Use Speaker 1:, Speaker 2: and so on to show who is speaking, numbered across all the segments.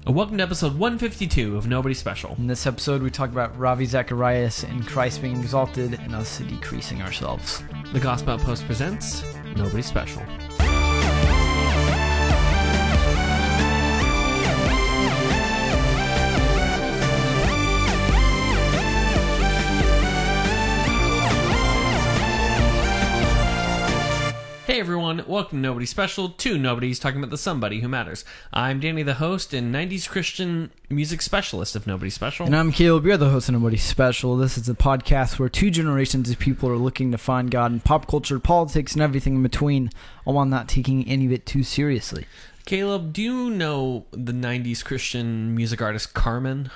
Speaker 1: Welcome to episode 152 of Nobody Special.
Speaker 2: In this episode, we talk about Ravi Zacharias and Christ being exalted and us decreasing ourselves.
Speaker 1: The Gospel Outpost presents Nobody Special. Hey everyone, welcome to Nobody Special, two Nobodies talking about the somebody who matters. I'm Danny, the host and 90s Christian music specialist of Nobody Special.
Speaker 2: And I'm Caleb, you're the host of Nobody Special. This is a podcast where two generations of people are looking to find God in pop culture, politics, and everything in between, all while not taking any of it too seriously.
Speaker 1: Caleb, do you know the 90s Christian music artist Carmen?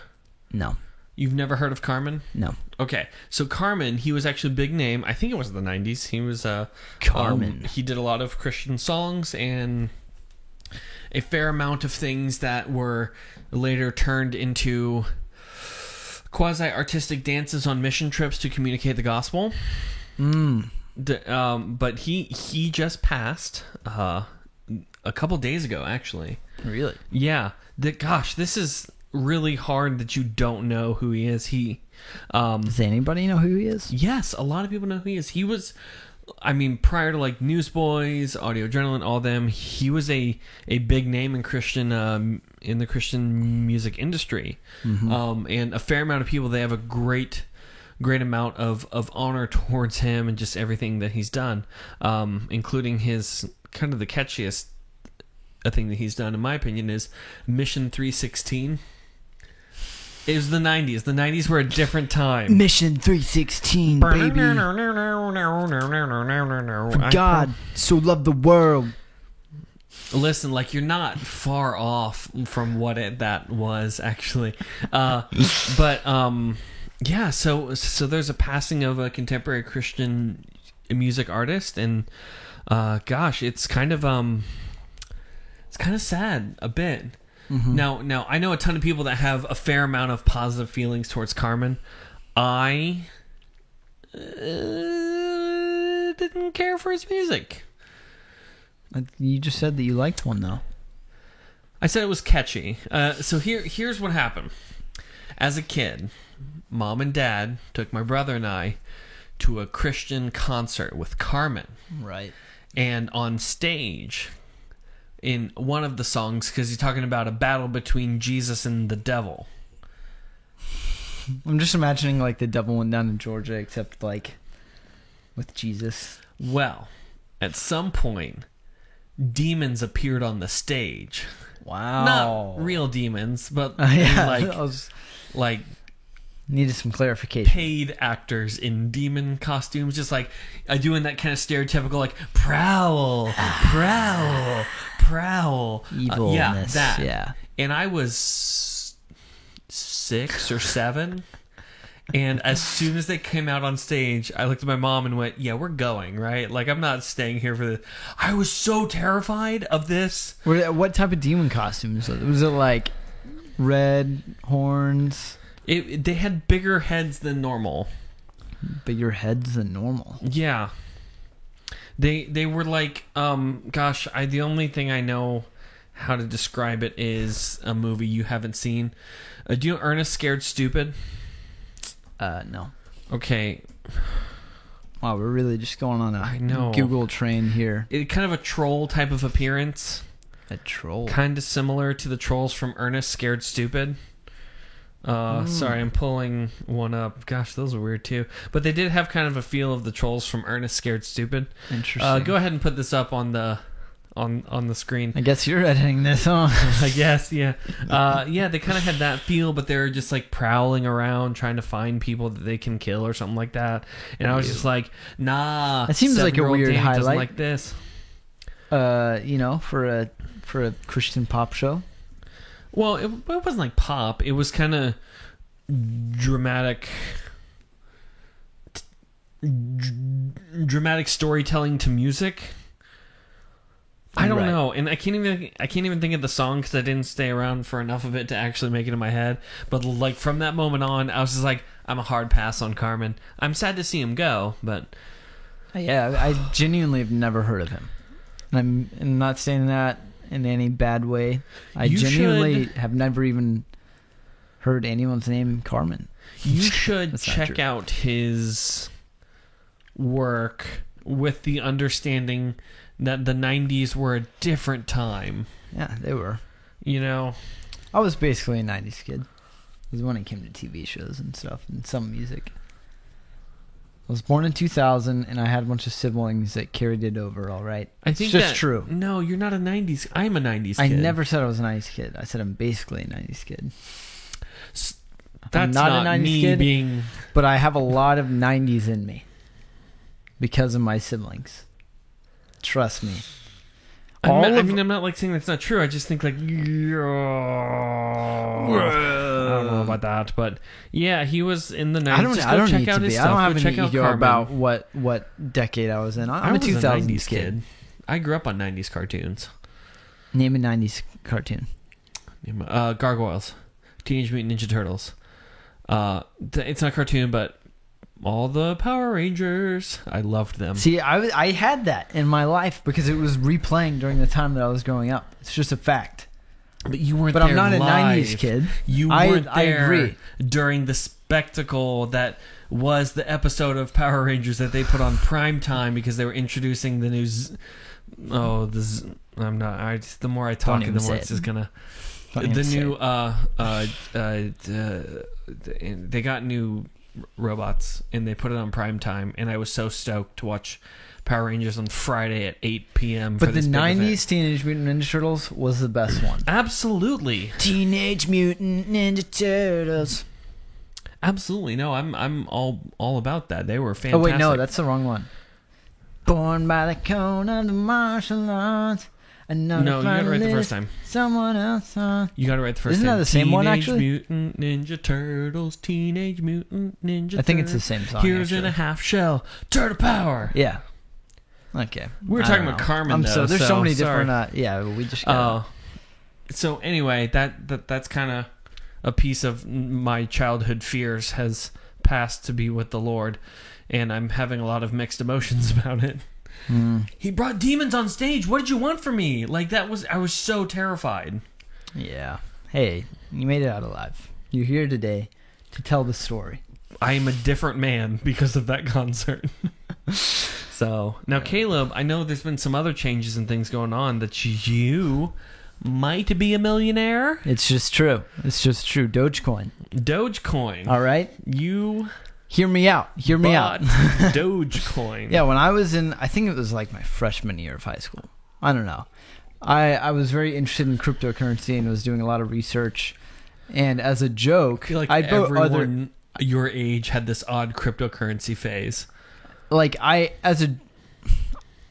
Speaker 2: No.
Speaker 1: You've never heard of Carmen?
Speaker 2: No.
Speaker 1: Okay, so Carmen, he was actually a big name. I think it was the 90s. He was
Speaker 2: Carmen.
Speaker 1: He did a lot of Christian songs and a fair amount of things that were later turned into quasi-artistic dances on mission trips to communicate the gospel. But he just passed a couple days ago, actually.
Speaker 2: Really?
Speaker 1: Yeah. Gosh, this is really hard that you don't know who he is.
Speaker 2: Does anybody know who he is?
Speaker 1: Yes, a lot of people know who he is. He was, prior to like Newsboys, Audio Adrenaline, all them, he was a big name in in the Christian music industry. Mm-hmm. And a fair amount of people, they have a great amount of honor towards him and just everything that he's done, including his kind of the catchiest thing that he's done, in my opinion, is Mission 316. It was the 90s. The 90s were a different time.
Speaker 2: Mission 316, baby. For God so loved the world.
Speaker 1: Listen, like, you're not far off from what that was, actually. Yeah, so there's a passing of a contemporary Christian music artist, and gosh, it's kind of sad a bit. Mm-hmm. Now I know a ton of people that have a fair amount of positive feelings towards Carmen. I didn't care for his music.
Speaker 2: You just said that you liked one, though.
Speaker 1: I said it was catchy. So here's what happened. As a kid, Mom and Dad took my brother and I to a Christian concert with Carmen.
Speaker 2: Right. And
Speaker 1: on stage, in one of the songs, because he's talking about a battle between Jesus and the devil.
Speaker 2: I'm just imagining like the devil went down to Georgia, except like with Jesus.
Speaker 1: Well, at some point, demons appeared on the stage.
Speaker 2: Wow.
Speaker 1: Not real demons, but
Speaker 2: needed some clarification.
Speaker 1: Paid actors in demon costumes, just like doing that kind of stereotypical like prowl.
Speaker 2: Evilness.
Speaker 1: Yeah, that.
Speaker 2: Yeah.
Speaker 1: And I was 6 or 7. And as soon as they came out on stage, I looked at my mom and went, yeah, we're going, right? Like, I'm not staying here for this. I was so terrified of this.
Speaker 2: What type of demon costumes? Was it like red horns?
Speaker 1: They had bigger heads than normal.
Speaker 2: Bigger heads than normal?
Speaker 1: Yeah. They were like, the only thing I know how to describe it is a movie you haven't seen. Do you know Ernest Scared Stupid?
Speaker 2: No.
Speaker 1: Okay.
Speaker 2: Wow, we're really just going on a Google train here.
Speaker 1: Kind of a troll type of appearance.
Speaker 2: A troll?
Speaker 1: Kind of similar to the trolls from Ernest Scared Stupid. Sorry, I'm pulling one up. Gosh, those are weird too. But they did have kind of a feel of the trolls from Ernest Scared Stupid.
Speaker 2: Interesting.
Speaker 1: Go ahead and put this up on the screen.
Speaker 2: I guess you're editing this, huh?
Speaker 1: I guess, yeah. Yeah, they kind of had that feel, but they were just like prowling around trying to find people that they can kill or something like that. And I was just like, nah.
Speaker 2: That seems like a weird highlight.
Speaker 1: Like this.
Speaker 2: For a Christian pop show.
Speaker 1: Well, it wasn't like pop. It was kind of dramatic storytelling to music. I don't know, and I can't even think of the song because I didn't stay around for enough of it to actually make it in my head. But like from that moment on, I was just like, I'm a hard pass on Carmen. I'm sad to see him go, but
Speaker 2: yeah, I genuinely have never heard of him. And I'm not saying that in any bad way. I
Speaker 1: You
Speaker 2: genuinely
Speaker 1: should-
Speaker 2: have never even heard anyone's name Carmen.
Speaker 1: You should
Speaker 2: That's not
Speaker 1: check
Speaker 2: true.
Speaker 1: out his work with the understanding that the 90s were a different time.
Speaker 2: Yeah, they were.
Speaker 1: You know?
Speaker 2: I was basically a 90s kid. It was when it came to TV shows and stuff and some music. I was born in 2000, and I had a bunch of siblings that carried it over, all right?
Speaker 1: I think
Speaker 2: it's just
Speaker 1: that,
Speaker 2: true.
Speaker 1: No, you're not a 90s. I'm a 90s
Speaker 2: I
Speaker 1: kid.
Speaker 2: never said I was a 90s kid. I said I'm basically a 90s kid.
Speaker 1: That's
Speaker 2: not
Speaker 1: not,
Speaker 2: a 90s
Speaker 1: me
Speaker 2: kid.
Speaker 1: being...
Speaker 2: But I have a lot of 90s in me because of my siblings. Trust me.
Speaker 1: I'm not like saying that's not true. I just think like, I don't know about that, but yeah, he was in the 90s.
Speaker 2: I don't
Speaker 1: check
Speaker 2: need
Speaker 1: out
Speaker 2: to
Speaker 1: his
Speaker 2: be.
Speaker 1: stuff.
Speaker 2: I don't have
Speaker 1: Go
Speaker 2: an
Speaker 1: check out
Speaker 2: ego
Speaker 1: Carmen.
Speaker 2: about what decade I was in.
Speaker 1: I
Speaker 2: I'm a
Speaker 1: was
Speaker 2: 2000s
Speaker 1: 90s
Speaker 2: kid.
Speaker 1: I grew up on 90s cartoons.
Speaker 2: Name a 90s cartoon.
Speaker 1: Gargoyles, Teenage Mutant Ninja Turtles. It's not a cartoon, but all the Power Rangers. I loved them.
Speaker 2: See, I had that in my life because it was replaying during the time that I was growing up. It's just a fact.
Speaker 1: But you weren't
Speaker 2: But
Speaker 1: there
Speaker 2: I'm not
Speaker 1: live.
Speaker 2: a 90s kid.
Speaker 1: You
Speaker 2: I
Speaker 1: weren't there
Speaker 2: agree.
Speaker 1: during the spectacle that was the episode of Power Rangers that they put on prime time because they were introducing the new. I'm not. The more I talk,
Speaker 2: even
Speaker 1: the more
Speaker 2: say
Speaker 1: it's
Speaker 2: it.
Speaker 1: just gonna.
Speaker 2: Don't even
Speaker 1: The new they got new robots and they put it on prime time, and I was so stoked to watch Power Rangers on Friday at 8 p.m.
Speaker 2: But
Speaker 1: for
Speaker 2: the
Speaker 1: this big
Speaker 2: 90s
Speaker 1: event.
Speaker 2: Teenage Mutant Ninja Turtles was the best one.
Speaker 1: Absolutely.
Speaker 2: Teenage Mutant Ninja Turtles.
Speaker 1: Absolutely. No, I'm all about that. They were fantastic.
Speaker 2: Oh wait, no, that's the wrong one. Born by the cone of the martial arts.
Speaker 1: No, you got it right the first time.
Speaker 2: Someone else.
Speaker 1: You got it right the first
Speaker 2: Isn't
Speaker 1: time.
Speaker 2: that the same one, actually?
Speaker 1: Teenage Mutant Ninja Turtles. Teenage Mutant Ninja Turtles.
Speaker 2: I think it's the same song.
Speaker 1: Heroes in
Speaker 2: actually.
Speaker 1: a half shell. Turtle power.
Speaker 2: Yeah. Okay.
Speaker 1: We were
Speaker 2: I
Speaker 1: talking
Speaker 2: don't
Speaker 1: about
Speaker 2: know.
Speaker 1: Carmen, though,
Speaker 2: so there's so many
Speaker 1: sorry.
Speaker 2: different. Yeah, we just. Got
Speaker 1: So anyway, that's kind of a piece of my childhood fears has passed to be with the Lord, and I'm having a lot of mixed emotions about it. He brought demons on stage. What did you want from me? Like I was so terrified.
Speaker 2: Yeah. Hey, you made it out alive. You're here today to tell the story.
Speaker 1: I am a different man because of that concert. So now, Caleb, I know there's been some other changes and things going on that you might be a millionaire.
Speaker 2: It's just true. It's just true. Dogecoin.
Speaker 1: Dogecoin.
Speaker 2: All right.
Speaker 1: You
Speaker 2: Hear me out. Hear me out.
Speaker 1: bought Dogecoin.
Speaker 2: Yeah, when I was in, I think it was like my freshman year of high school. I don't know. I was very interested in cryptocurrency and was doing a lot of research. And as a joke,
Speaker 1: I feel like
Speaker 2: I'd vote
Speaker 1: everyone your age had this odd cryptocurrency phase.
Speaker 2: I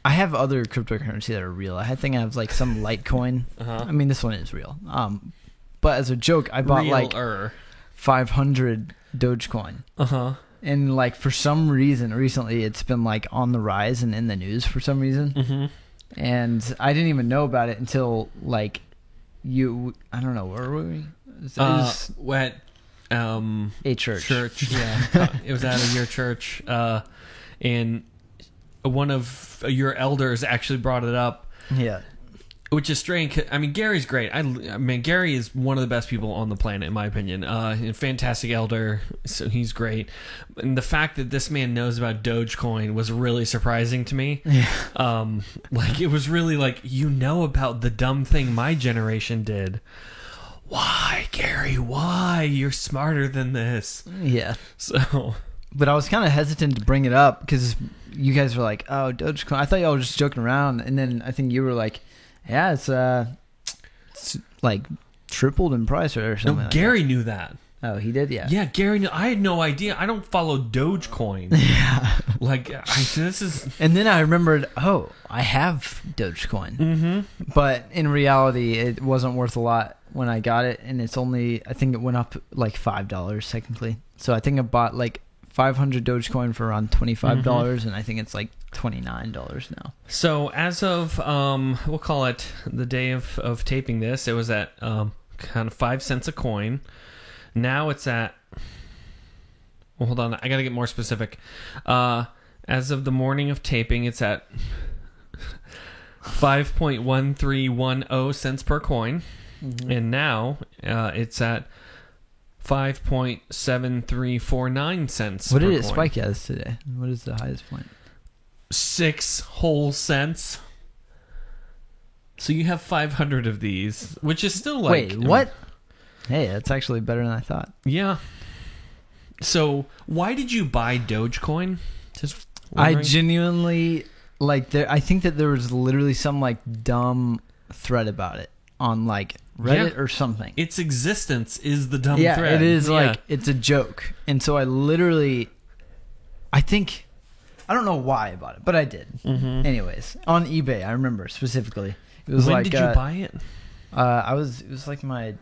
Speaker 2: have other cryptocurrency that are real. I think I have like some Litecoin.
Speaker 1: Uh-huh.
Speaker 2: I mean, this one is real. But as a joke, I bought like 500 Dogecoin.
Speaker 1: Uh-huh.
Speaker 2: And like for some reason, recently it's been like on the rise and in the news for some reason.
Speaker 1: Mm-hmm.
Speaker 2: And I didn't even know about it until like I don't know, where were we? It was
Speaker 1: At
Speaker 2: a church.
Speaker 1: Yeah. It was at your church. And one of your elders actually brought it up.
Speaker 2: Yeah.
Speaker 1: Which is strange. I mean, Gary's great. I mean, Gary is one of the best people on the planet, in my opinion. A fantastic elder, so he's great. And the fact that this man knows about Dogecoin was really surprising to me.
Speaker 2: Yeah.
Speaker 1: Like, it was really like, you know about the dumb thing my generation did. Why, Gary? Why? You're smarter than this.
Speaker 2: Yeah.
Speaker 1: So,
Speaker 2: But I was kind of hesitant to bring it up because you guys were like, "Oh, Dogecoin." I thought y'all were just joking around, and then I think you were like, "Yeah, it's like tripled in price or something."
Speaker 1: no,
Speaker 2: like
Speaker 1: Gary knew that.
Speaker 2: that. Oh, he did. Yeah.
Speaker 1: Yeah, Gary knew. I had no idea. I don't follow Dogecoin.
Speaker 2: Yeah.
Speaker 1: Like, this is...
Speaker 2: And then I remembered, oh, I have Dogecoin.
Speaker 1: Mm-hmm.
Speaker 2: But in reality, it wasn't worth a lot when I got it, and it's only, I think it went up like $5 technically. So I think I bought like 500 Dogecoin for around $25, and I think it's like $29 now.
Speaker 1: So as of, we'll call it the day of taping this, it was at kind of 5 cents a coin. Now it's at... Well, hold on. I got to get more specific. As of the morning of taping, it's at 5.1310 cents per coin.
Speaker 2: Mm-hmm.
Speaker 1: And now it's at 5.7349 cents
Speaker 2: What
Speaker 1: per
Speaker 2: did it
Speaker 1: coin.
Speaker 2: spike as today? What is the highest point?
Speaker 1: 6 whole cents. So you have 500 of these, which is still like...
Speaker 2: Wait, what? Hey, that's actually better than I thought.
Speaker 1: Yeah. So why did you buy Dogecoin? Just
Speaker 2: I
Speaker 1: wondering.
Speaker 2: genuinely I think that there was literally some like dumb thread about it on like Reddit
Speaker 1: Yeah.
Speaker 2: or something.
Speaker 1: Its existence is the dumb
Speaker 2: Yeah,
Speaker 1: thread.
Speaker 2: it is
Speaker 1: Yeah.
Speaker 2: like it's a joke, and so I don't know why I bought it, but I did.
Speaker 1: Mhm.
Speaker 2: Anyways, on eBay, I remember specifically. It was
Speaker 1: When
Speaker 2: like
Speaker 1: did you buy it?
Speaker 2: it was like I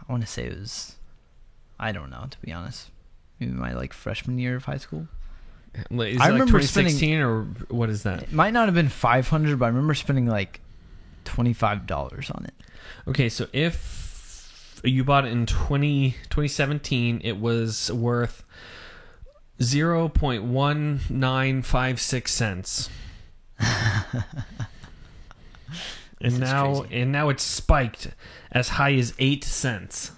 Speaker 2: want to say it was, I don't know, to be honest, maybe my like freshman year of high school.
Speaker 1: Is
Speaker 2: I
Speaker 1: it like
Speaker 2: remember
Speaker 1: 2016 or what is that?
Speaker 2: It might not have been 500, but I remember spending like $25 on it.
Speaker 1: Okay, so if you bought it in 2017, it was worth 0.1956 cents. And now it's spiked as high as 8 cents.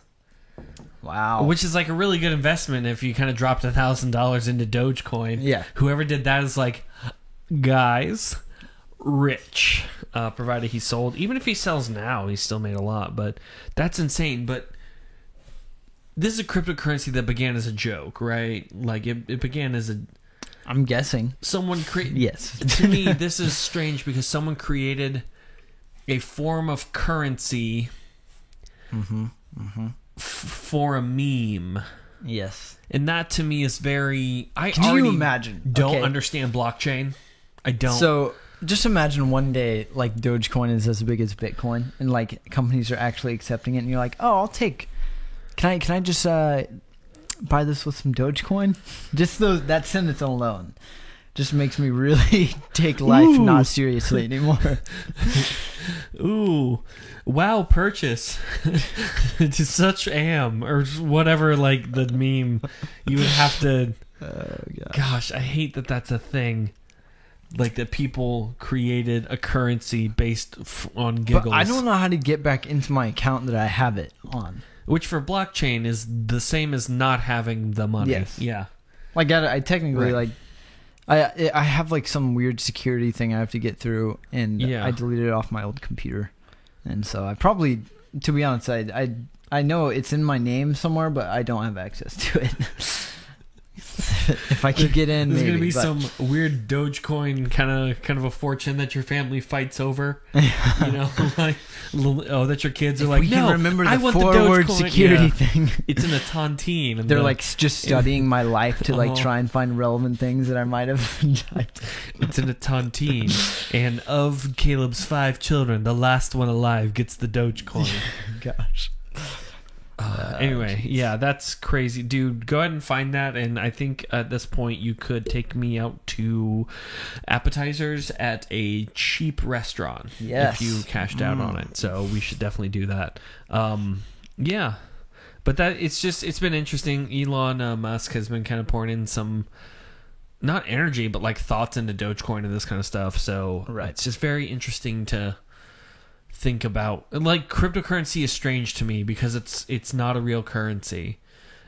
Speaker 2: Wow.
Speaker 1: Which is like a really good investment if you kind of dropped $1,000 into Dogecoin.
Speaker 2: Yeah.
Speaker 1: Whoever did that is like, guys, rich. Provided he sold. Even if he sells now, he still made a lot. But that's insane. But this is a cryptocurrency that began as a joke, right? Like it began as
Speaker 2: I'm guessing.
Speaker 1: someone created.
Speaker 2: Yes.
Speaker 1: To me, this is strange because someone created a form of currency for a meme.
Speaker 2: Yes.
Speaker 1: And that to me is very...
Speaker 2: Can you imagine?
Speaker 1: Don't
Speaker 2: Okay.
Speaker 1: understand blockchain. I don't.
Speaker 2: So just imagine one day like Dogecoin is as big as Bitcoin, and like companies are actually accepting it, and you're like, oh, I'll take. Can I just buy this with some Dogecoin? Just that sentence alone just makes me really take life
Speaker 1: Ooh.
Speaker 2: not seriously anymore.
Speaker 1: Ooh. Wow, purchase. To such am. Or whatever, like, the meme. You would have to... Gosh, I hate that that's a thing. Like, that people created a currency based on giggles.
Speaker 2: But I don't know how to get back into my account that I have it on.
Speaker 1: Which for blockchain is the same as not having the money.
Speaker 2: Yes.
Speaker 1: Yeah.
Speaker 2: Like I technically
Speaker 1: Right.
Speaker 2: like I have like some weird security thing I have to get through, and
Speaker 1: Yeah.
Speaker 2: I deleted it off my old computer, and so I probably, to be honest, I know it's in my name somewhere, but I don't have access to it. If I could get in,
Speaker 1: There's
Speaker 2: maybe,
Speaker 1: gonna be
Speaker 2: but-
Speaker 1: some weird Dogecoin kind of a fortune that your family fights over. You know, like that your kids are
Speaker 2: If
Speaker 1: like,
Speaker 2: we
Speaker 1: no,
Speaker 2: can remember
Speaker 1: I
Speaker 2: the
Speaker 1: want the
Speaker 2: forward
Speaker 1: Dogecoin
Speaker 2: security
Speaker 1: Yeah.
Speaker 2: thing.
Speaker 1: It's in a tontine. And
Speaker 2: They're
Speaker 1: the-
Speaker 2: like just studying my life to like
Speaker 1: Oh.
Speaker 2: try and find relevant things that I might have typed.
Speaker 1: it's in a tontine, and of Caleb's 5 children, the last one alive gets the Dogecoin.
Speaker 2: Gosh.
Speaker 1: Anyway,
Speaker 2: jeez.
Speaker 1: yeah, that's crazy, dude. Go ahead and find that, and I think at this point you could take me out to appetizers at a cheap restaurant
Speaker 2: Yes.
Speaker 1: if you cashed out on it. So we should definitely do that. Yeah, but it's been interesting. Elon Musk has been kind of pouring in some, not energy, but like thoughts into Dogecoin and this kind of stuff. So
Speaker 2: Right.
Speaker 1: it's just very interesting to think about. Like, cryptocurrency is strange to me because it's not a real currency.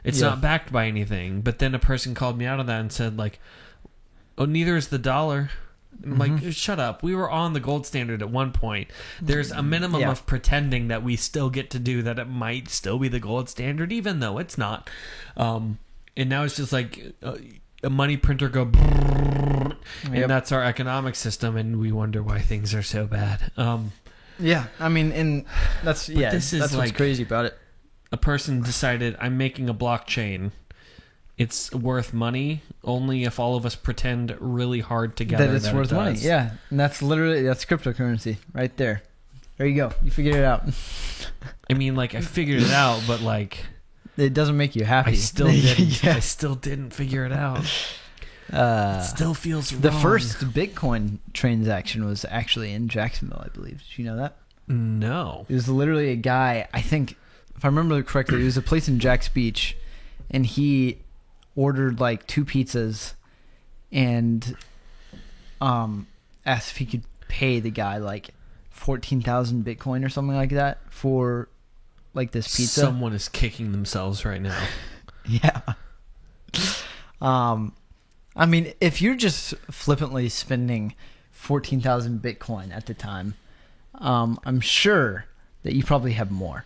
Speaker 1: It's
Speaker 2: Yeah.
Speaker 1: not backed by anything. But then a person called me out on that and said, like, oh, neither is the dollar. And I'm like, shut up. We were on the gold standard at one point. There's a minimum
Speaker 2: Yeah.
Speaker 1: of pretending that we still get to do that it might still be the gold standard, even though it's not. And now it's just like a money printer go and
Speaker 2: Yep.
Speaker 1: that's our economic system, and we wonder why things are so bad.
Speaker 2: Yeah, I mean, and that's
Speaker 1: this is
Speaker 2: that's what's
Speaker 1: like-
Speaker 2: crazy about it.
Speaker 1: A person decided, I'm making a blockchain. It's worth money only if all of us pretend really hard together
Speaker 2: That it's worth
Speaker 1: it
Speaker 2: money.
Speaker 1: does.
Speaker 2: Yeah, and that's cryptocurrency right there. There you go. You figured it out.
Speaker 1: I mean, like, I figured it out, but like,
Speaker 2: It doesn't make you happy.
Speaker 1: I still didn't.
Speaker 2: Yeah.
Speaker 1: I still didn't figure it out.
Speaker 2: Uh,
Speaker 1: It still feels wrong.
Speaker 2: the first Bitcoin transaction was actually in Jacksonville, I believe. Did you know that?
Speaker 1: No.
Speaker 2: It was literally a guy, I think, if I remember correctly, it was a place in Jack's Beach, and he ordered like 2 pizzas, and asked if he could pay the guy like 14,000 Bitcoin or something like that for like this pizza.
Speaker 1: Someone is kicking themselves right now.
Speaker 2: Yeah. I mean, if you're just flippantly spending 14,000 Bitcoin at the time, I'm sure that you probably have more.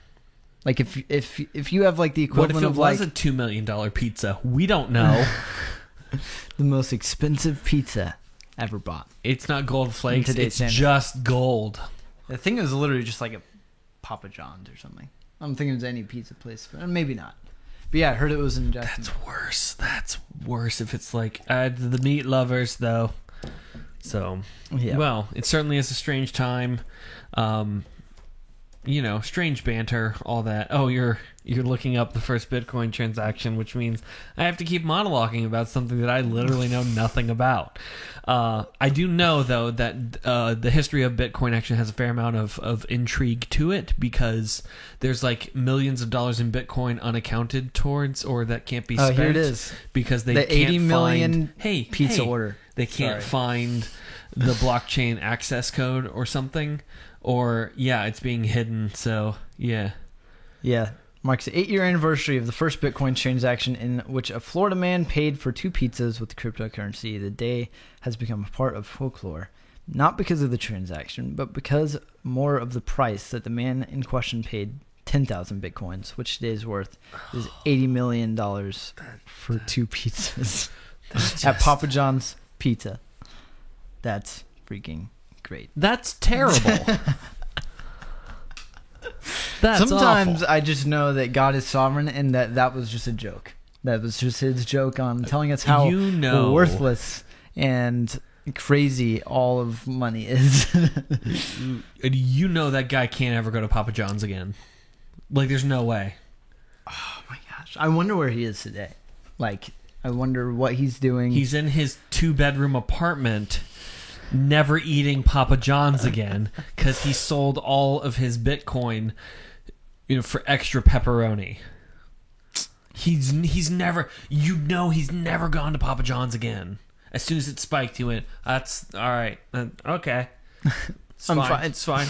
Speaker 2: Like if you have like the equivalent
Speaker 1: What if it
Speaker 2: of
Speaker 1: was
Speaker 2: like
Speaker 1: a $2 million pizza? We don't know.
Speaker 2: the most expensive pizza ever bought.
Speaker 1: It's not gold flakes.
Speaker 2: today's
Speaker 1: It's
Speaker 2: standard.
Speaker 1: just gold.
Speaker 2: I think it was literally just like a Papa John's or something. I don't think it was any pizza place, but maybe not. But yeah, I heard it was in Jacksonville.
Speaker 1: That's worse. That's worse if it's like the meat lovers, though. So,
Speaker 2: Yeah.
Speaker 1: well, it certainly is a strange time. Strange banter, all that. Oh, you're looking up the first Bitcoin transaction, which means I have to keep monologuing about something that I literally know nothing about. I do know, though, that the history of Bitcoin actually has a fair amount of intrigue to it, because there's like millions of dollars in Bitcoin unaccounted towards, or that can't be spent.
Speaker 2: Oh, here it is.
Speaker 1: Because they
Speaker 2: The
Speaker 1: can't
Speaker 2: 80 million
Speaker 1: find,
Speaker 2: pizza order.
Speaker 1: They can't find the blockchain access code or something. Or, yeah, it's being hidden, so, yeah.
Speaker 2: Yeah. Marks the 8-year anniversary of the first Bitcoin transaction in which a Florida man paid for 2 pizzas with cryptocurrency. The day has become a part of folklore, not because of the transaction, but because more of the price that the man in question paid 10,000 Bitcoins, which today is worth is $80 million for 2 pizzas at Papa John's Pizza. That's freaking great.
Speaker 1: That's terrible. That's
Speaker 2: Sometimes
Speaker 1: awful.
Speaker 2: I just know that God is sovereign and that was just a joke. That was just his joke on telling us how worthless and crazy all of money is.
Speaker 1: That guy can't ever go to Papa John's again. Like, there's no way.
Speaker 2: Oh my gosh. I wonder where he is today. Like, I wonder what he's doing.
Speaker 1: He's in his 2-bedroom apartment, never eating Papa John's again, because he sold all of his Bitcoin, for extra pepperoni. He's never, he's never gone to Papa John's again. As soon as it spiked, he went, "That's all right, okay, it's
Speaker 2: I'm
Speaker 1: fine.
Speaker 2: fine.
Speaker 1: It's fine."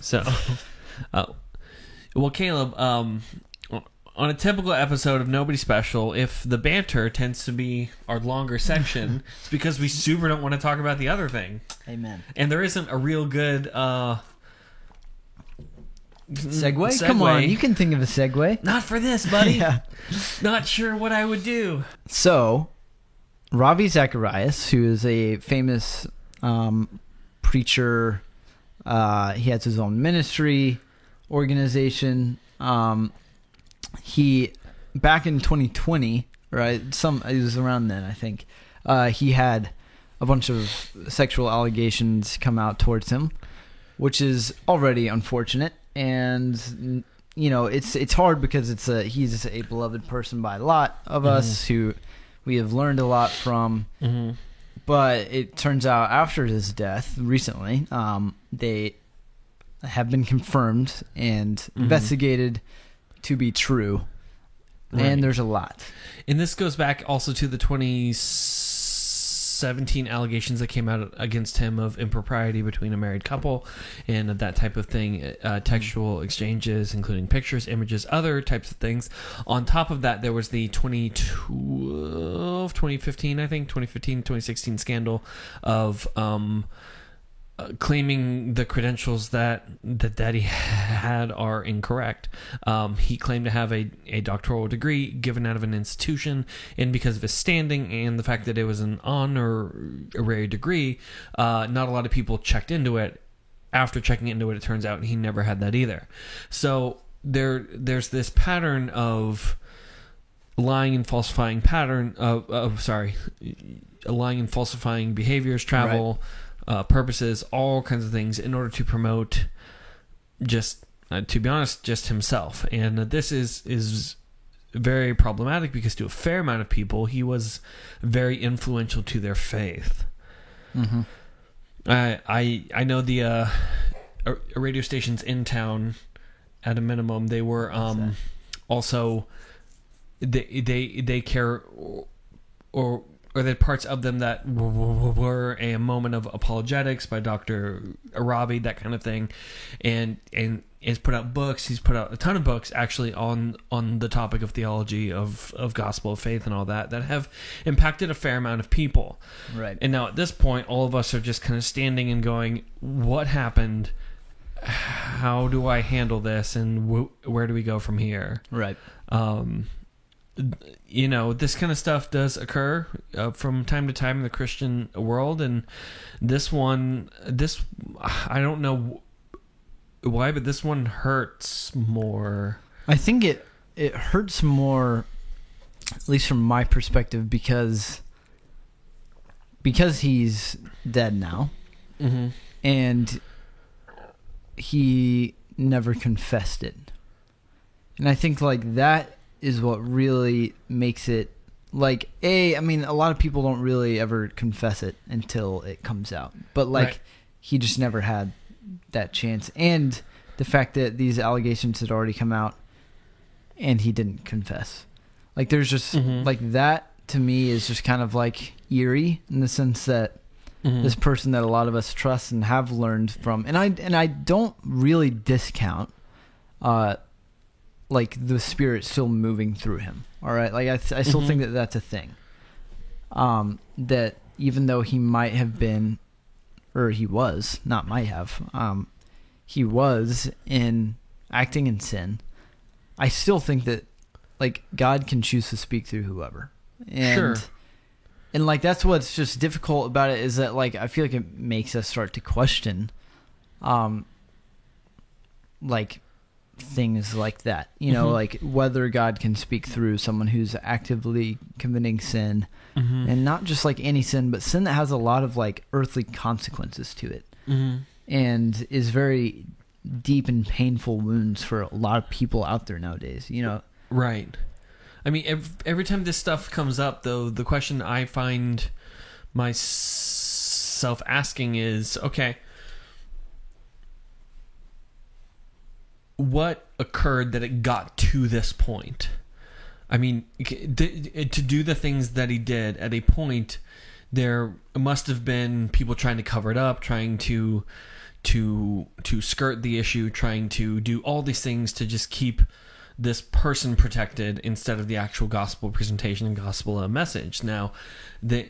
Speaker 1: So, well, Caleb, on a typical episode of Nobody Special, if the banter tends to be our longer section, it's because we super don't want to talk about the other thing.
Speaker 2: Amen.
Speaker 1: And there isn't a real good
Speaker 2: segue? Come on, you can think of a segue.
Speaker 1: Not for this, buddy.
Speaker 2: Yeah.
Speaker 1: Not sure what I would do.
Speaker 2: So, Ravi Zacharias, who is a famous preacher, he has his own ministry organization. He, back in 2020, right? It was around then, I think. He had a bunch of sexual allegations come out towards him, which is already unfortunate. And it's hard because he's a beloved person by a lot of us who we have learned a lot from. Mm-hmm. But it turns out after his death recently, they have been confirmed and investigated to be true. Right. And there's a lot.
Speaker 1: And this goes back also to the 2017 allegations that came out against him of impropriety between a married couple and that type of thing, textual exchanges, including pictures, images, other types of things. On top of that, there was the 2016 scandal of claiming the credentials that Daddy had are incorrect. He claimed to have a doctoral degree given out of an institution, and because of his standing and the fact that it was an honorary degree, not a lot of people checked into it. After checking into it, it turns out he never had that either. So there's this pattern of lying and falsifying lying and falsifying behaviors, travel. Right. Purposes, all kinds of things in order to promote to be honest, just himself. And this is very problematic because to a fair amount of people, he was very influential to their faith. Mm-hmm. I know the radio stations in town, at a minimum, they were also they care or or the parts of them that were a moment of apologetics by Dr. Arabi, that kind of thing, and has put out books. He's put out a ton of books actually on the topic of theology, of gospel of faith and all that have impacted a fair amount of people.
Speaker 2: Right.
Speaker 1: And now at this point, all of us are just kind of standing and going, what happened? How do I handle this? And where do we go from here?
Speaker 2: Right.
Speaker 1: This kind of stuff does occur from time to time in the Christian world, and this I don't know why, but this one hurts more.
Speaker 2: I think it hurts more, at least from my perspective, because he's dead now,
Speaker 1: mm-hmm.
Speaker 2: and he never confessed it. And I think like that is what really makes it like I mean, a lot of people don't really ever confess it until it comes out, but like
Speaker 1: right.
Speaker 2: He just never had that chance. And the fact that these allegations had already come out and he didn't confess, like there's just
Speaker 1: mm-hmm.
Speaker 2: like that to me is just kind of like eerie in the sense that
Speaker 1: mm-hmm.
Speaker 2: this person that a lot of us trust and have learned from, and I don't really discount like the Spirit still moving through him. All right. Like I still
Speaker 1: mm-hmm.
Speaker 2: think that that's a thing. That even though he might have been, or he was, not might have, he was acting in sin. I still think that like God can choose to speak through whoever. And,
Speaker 1: sure.
Speaker 2: And like, that's what's just difficult about it, is that like, I feel like it makes us start to question, like, things like that,
Speaker 1: mm-hmm.
Speaker 2: like whether God can speak through someone who's actively committing sin,
Speaker 1: mm-hmm.
Speaker 2: and not just like any sin, but sin that has a lot of like earthly consequences to it,
Speaker 1: mm-hmm.
Speaker 2: and is very deep and painful wounds for a lot of people out there nowadays,
Speaker 1: Right. I mean, every time this stuff comes up, though, the question I find myself asking is, okay, what occurred that it got to this point? I mean, to do the things that he did at a point, there must have been people trying to cover it up, trying to skirt the issue, trying to do all these things to just keep this person protected instead of the actual gospel presentation and gospel message. Now, the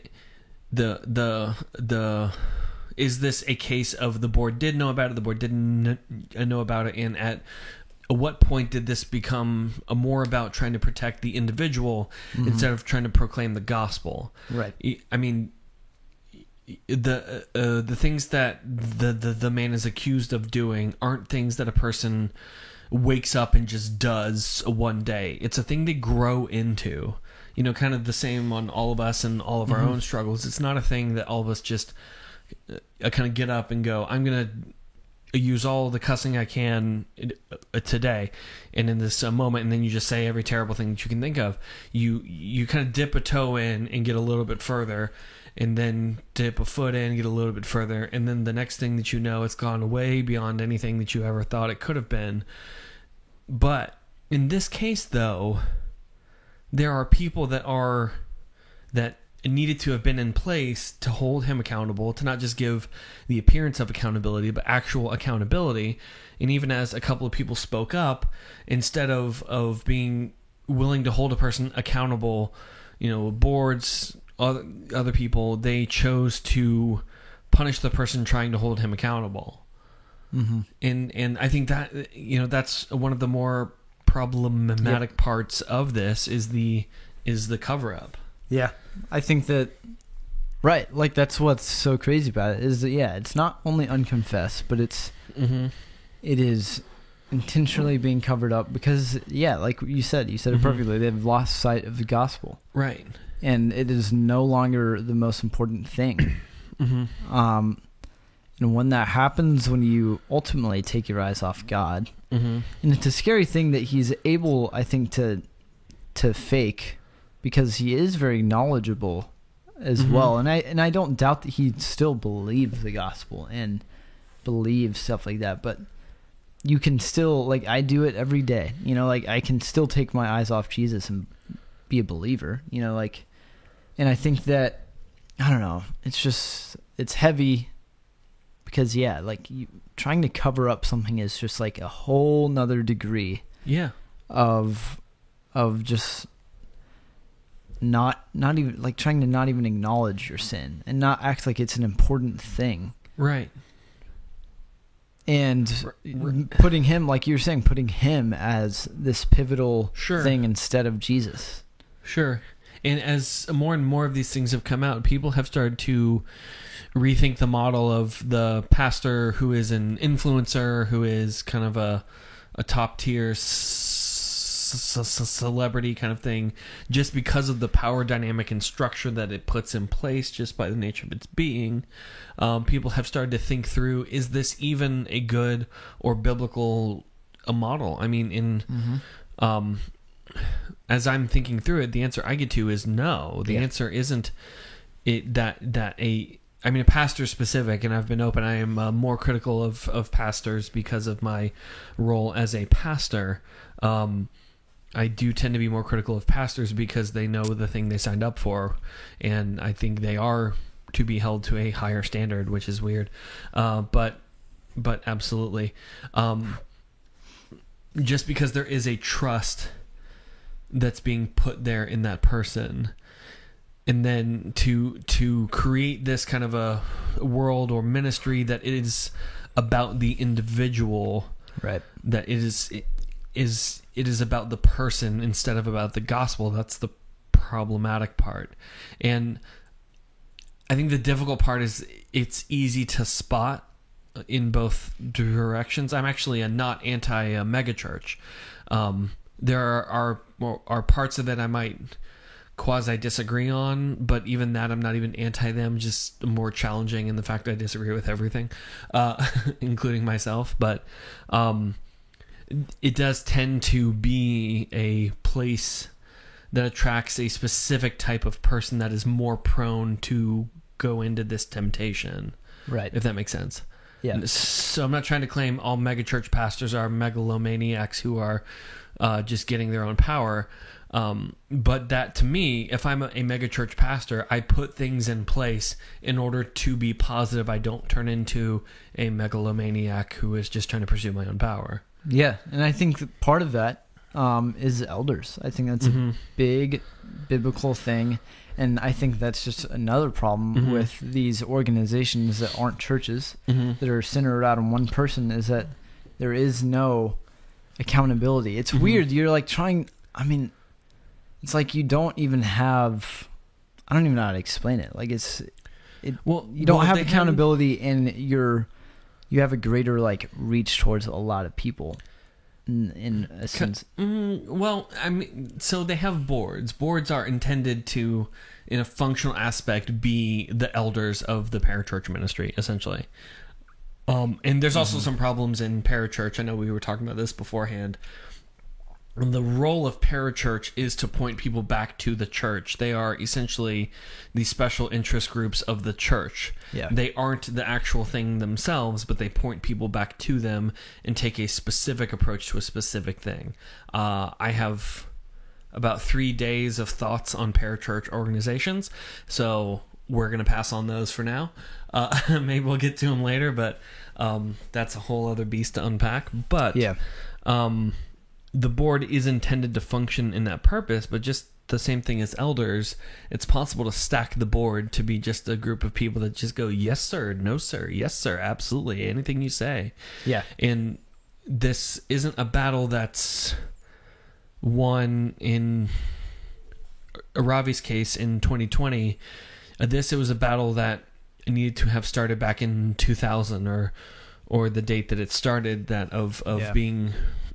Speaker 1: is this a case of the board did know about it, the board didn't know about it, and at what point did this become more about trying to protect the individual mm-hmm. instead of trying to proclaim the gospel?
Speaker 2: Right.
Speaker 1: I mean, the things that the man is accused of doing aren't things that a person wakes up and just does one day. It's a thing they grow into. Kind of the same on all of us and all of our mm-hmm. own struggles. It's not a thing that all of us just kind of get up and go, I'm going to use all the cussing I can today and in this moment, and then you just say every terrible thing that you can think of. You kind of dip a toe in and get a little bit further, and then dip a foot in and get a little bit further, and then the next thing that you know, it's gone way beyond anything that you ever thought it could have been. But in this case, though, there are people that needed to have been in place to hold him accountable, to not just give the appearance of accountability, but actual accountability. And even as a couple of people spoke up, instead of being willing to hold a person accountable, boards, other people, they chose to punish the person trying to hold him accountable. Mm-hmm. And I think that, that's one of the more problematic yep. parts of this is the cover up.
Speaker 2: Yeah. I think that, right, like that's what's so crazy about it, is that, it's not only unconfessed, but mm-hmm. it is intentionally being covered up because, like you said it
Speaker 1: mm-hmm.
Speaker 2: perfectly, they've lost sight of the gospel.
Speaker 1: Right.
Speaker 2: And it is no longer the most important thing. mm-hmm. And when that happens, when you ultimately take your eyes off God, mm-hmm. and it's a scary thing that he's able, I think, to fake, because he is very knowledgeable as mm-hmm. well. And I don't doubt that he still believes the gospel and believes stuff like that, but you can still, like, I do it every day, like I can still take my eyes off Jesus and be a believer, like And I think that, I don't know, it's heavy because, like trying to cover up something is just like a whole nother degree of just not even like trying to not even acknowledge your sin and not act like it's an important thing.
Speaker 1: Right.
Speaker 2: And putting him, like you were saying, putting him as this pivotal thing instead of Jesus.
Speaker 1: Sure. And as more and more of these things have come out, people have started to rethink the model of the pastor who is an influencer, who is kind of a top tier celebrity kind of thing, just because of the power dynamic and structure that it puts in place just by the nature of its being. People have started to think through, is this even a good or biblical model? I mean, as I'm thinking through it, the answer I get to is no. The answer isn't a pastor specific, and I've been open. I am more critical of pastors because of my role as a pastor. I do tend to be more critical of pastors because they know the thing they signed up for, and I think they are to be held to a higher standard, which is weird. But absolutely. Just because there is a trust that's being put there in that person, and then to create this kind of a world or ministry that is about the individual,
Speaker 2: right?
Speaker 1: That it is about the person instead of about the gospel. That's the problematic part. And I think the difficult part is it's easy to spot in both directions. I'm actually not anti megachurch. There are parts of it I might quasi disagree on, but even that I'm not even anti them, just more challenging in the fact that I disagree with everything, including myself. But it does tend to be a place that attracts a specific type of person that is more prone to go into this temptation. Right. If that makes sense. Yeah. So I'm not trying to claim all megachurch pastors are megalomaniacs who are just getting their own power. But that, to me, if I'm a megachurch pastor, I put things in place in order to be positive. I don't turn into a megalomaniac who is just trying to pursue my own power.
Speaker 2: Yeah, and I think that part of that is elders. I think that's a big biblical thing, and I think that's just another problem with these organizations that aren't churches, that are centered out on one person, is that there is no accountability. It's weird. You're like trying, it's like you don't even have, I don't even know how to explain it. Like you don't have accountability, and you have a greater like reach towards a lot of people in a sense.
Speaker 1: So they have boards. Boards are intended to, in a functional aspect, be the elders of the parachurch ministry, essentially. And there's also some problems in parachurch. I know we were talking about this beforehand. The role of parachurch is to point people back to the church. They are essentially the special interest groups of the church. Yeah. They aren't the actual thing themselves, but they point people back to them and take a specific approach to a specific thing. I have about 3 days of thoughts on parachurch organizations, so we're going to pass on those for now. Maybe we'll get to them later, but that's a whole other beast to unpack. But yeah. The board is intended to function in that purpose, but just the same thing as elders, it's possible to stack the board to be just a group of people that just go, yes, sir, no, sir, yes, sir, absolutely, anything you say. Yeah. And this isn't a battle that's won in Ravi's case in 2020. It was a battle that needed to have started back in 2000 or the date that it started, that of being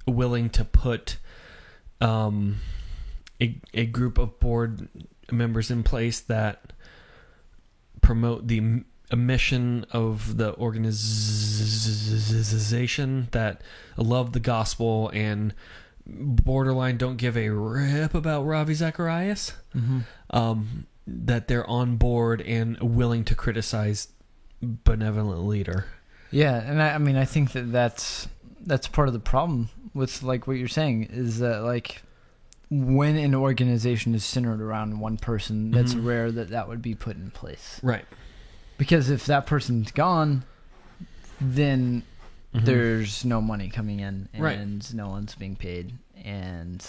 Speaker 1: willing to put a group of board members in place that promote the mission of the organization, that love the gospel and borderline don't give a rip about Ravi Zacharias, that they're on board and willing to criticize benevolent leader.
Speaker 2: Yeah, and I think that's part of the problem with like what you're saying, is that like when an organization is centered around one person, that's
Speaker 1: Mhm.
Speaker 2: rare that would be put in place.
Speaker 1: Right.
Speaker 2: Because if that person's gone, then
Speaker 1: Mhm.
Speaker 2: there's no money coming in, and
Speaker 1: Right.
Speaker 2: no one's being paid, and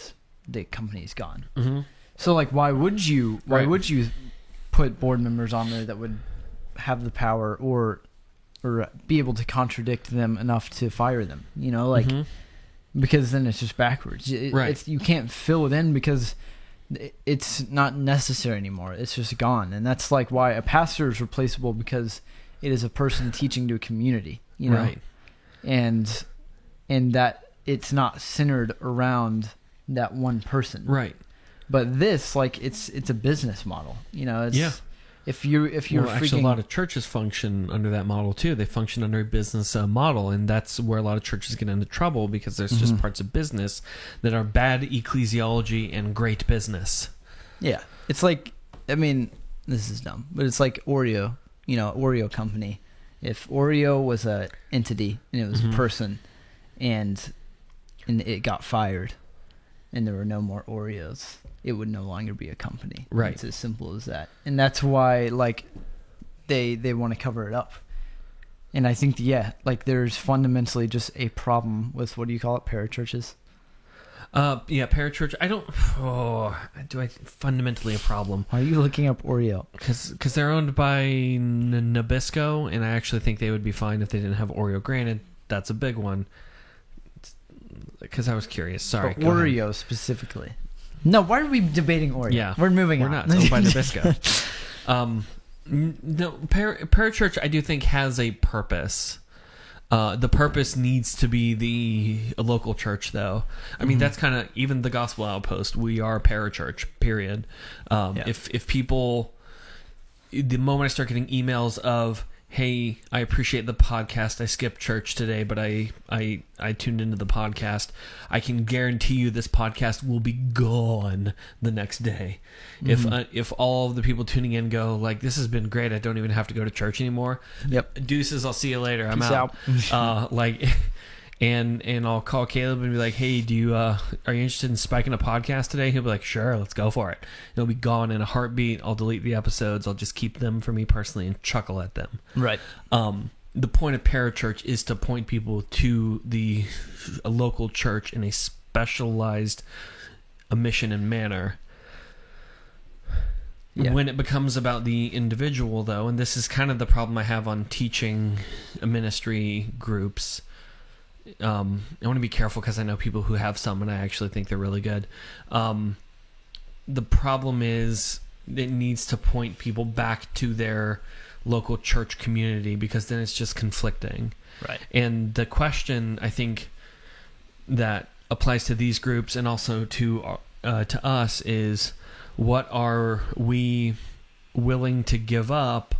Speaker 2: the company's gone.
Speaker 1: Mhm.
Speaker 2: So like, why would you
Speaker 1: Right.
Speaker 2: put board members on there that would have the power or be able to contradict them enough to fire them? You know, like,
Speaker 1: Mhm.
Speaker 2: because then it's just backwards.
Speaker 1: Right.
Speaker 2: You can't fill it in because it's not necessary anymore. It's just gone. And that's like why a pastor is replaceable, because it is a person teaching to a community, you know,
Speaker 1: Right.
Speaker 2: and that it's not centered around that one person.
Speaker 1: Right.
Speaker 2: But this, like, it's a business model, you know. It's,
Speaker 1: Yeah.
Speaker 2: If you're
Speaker 1: Well,
Speaker 2: freaking,
Speaker 1: actually, a lot of churches function under that model too. They function under a business model, and that's where a lot of churches get into trouble, because there's just
Speaker 2: Mhm.
Speaker 1: parts of business that are bad ecclesiology and great business.
Speaker 2: yeah, it's like, I mean, this is dumb, but it's like Oreo, you know, Oreo company. If Oreo was a entity and it was
Speaker 1: Mhm.
Speaker 2: a person, and it got fired, and there were no more Oreos, it would no longer be a company.
Speaker 1: Right.
Speaker 2: It's as simple as that. And that's why, like, they want to cover it up. And I think, yeah, like, there's fundamentally just a problem with, what do you call it, parachurches?
Speaker 1: Yeah, parachurch. I don't. Oh, do I fundamentally a problem?
Speaker 2: Why are you looking up Oreo?
Speaker 1: Because they're owned by Nabisco, and I actually think they would be fine if they didn't have Oreo. Granted, that's a big one. Because I was curious. Sorry.
Speaker 2: But
Speaker 1: go ahead.
Speaker 2: Oreo specifically. No, why are we debating Oreo?
Speaker 1: Yeah.
Speaker 2: We're moving
Speaker 1: We're
Speaker 2: on.
Speaker 1: not. It's owned by Nabisco. No, parachurch I do think has a purpose. The purpose needs to be the local church, though. I mean,
Speaker 2: Mhm.
Speaker 1: that's kind of even the Gospel Outpost. We are parachurch. Period.
Speaker 2: Yeah.
Speaker 1: If people, the moment I start getting emails of, "Hey, I appreciate the podcast. I skipped church today, but I tuned into the podcast," I can guarantee you this podcast will be gone the next day.
Speaker 2: Mhm.
Speaker 1: If all of the people tuning in go like, "This has been great. I don't even have to go to church anymore."
Speaker 2: Yep.
Speaker 1: Deuces. I'll see you later. I'm
Speaker 2: Peace
Speaker 1: out.
Speaker 2: out.
Speaker 1: And I'll call Caleb and be like, "Hey, are you interested in spiking a podcast today?" He'll be like, "Sure, let's go for it." It'll be gone in a heartbeat. I'll delete the episodes. I'll just keep them for me personally and chuckle at them.
Speaker 2: Right.
Speaker 1: The point of parachurch is to point people to a local church in a specialized mission and manner.
Speaker 2: Yeah.
Speaker 1: When it becomes about the individual, though, and this is kind of the problem I have on teaching ministry groups. I want to be careful because I know people who have some, and I actually think they're really good. The problem is it needs to point people back to their local church community, because then it's just conflicting.
Speaker 2: Right.
Speaker 1: And the question, I think, that applies to these groups and also to us is, what are we willing to give up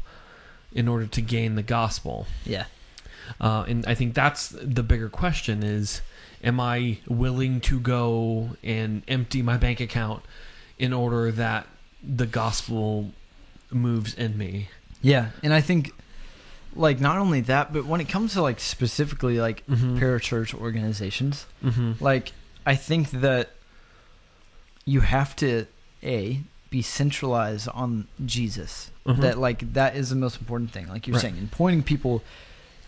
Speaker 1: in order to gain the gospel?
Speaker 2: Yeah.
Speaker 1: And I think that's the bigger question is, am I willing to go and empty my bank account in order that the gospel moves in me?
Speaker 2: Yeah. And I think, like, not only that, but when it comes to, like, specifically, like,
Speaker 1: Mhm.
Speaker 2: parachurch organizations,
Speaker 1: Mm-hmm.
Speaker 2: like, I think that you have to, be centralized on Jesus.
Speaker 1: Mhm.
Speaker 2: That, like, that is the most important thing, like you're
Speaker 1: Right.
Speaker 2: saying, and pointing people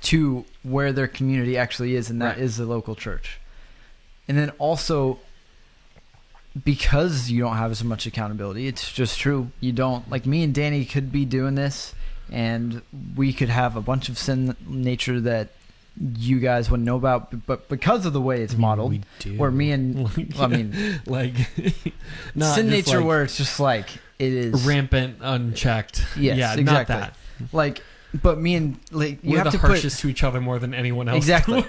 Speaker 2: to where their community actually is, and that
Speaker 1: Right.
Speaker 2: is the local church. And then also, because you don't have as much accountability, it's just true. You don't, like, me and Danny could be doing this, and we could have a bunch of sin nature that you guys wouldn't know about, but because of the way it's modeled,
Speaker 1: we do.
Speaker 2: where me and, I mean,
Speaker 1: like, not
Speaker 2: sin
Speaker 1: just
Speaker 2: nature
Speaker 1: like
Speaker 2: where it's just like, it is
Speaker 1: rampant, unchecked.
Speaker 2: Yes,
Speaker 1: yeah,
Speaker 2: exactly.
Speaker 1: not that.
Speaker 2: like, but me and, like, you
Speaker 1: We're
Speaker 2: have
Speaker 1: the
Speaker 2: to
Speaker 1: harshest to each other more than anyone else.
Speaker 2: Exactly.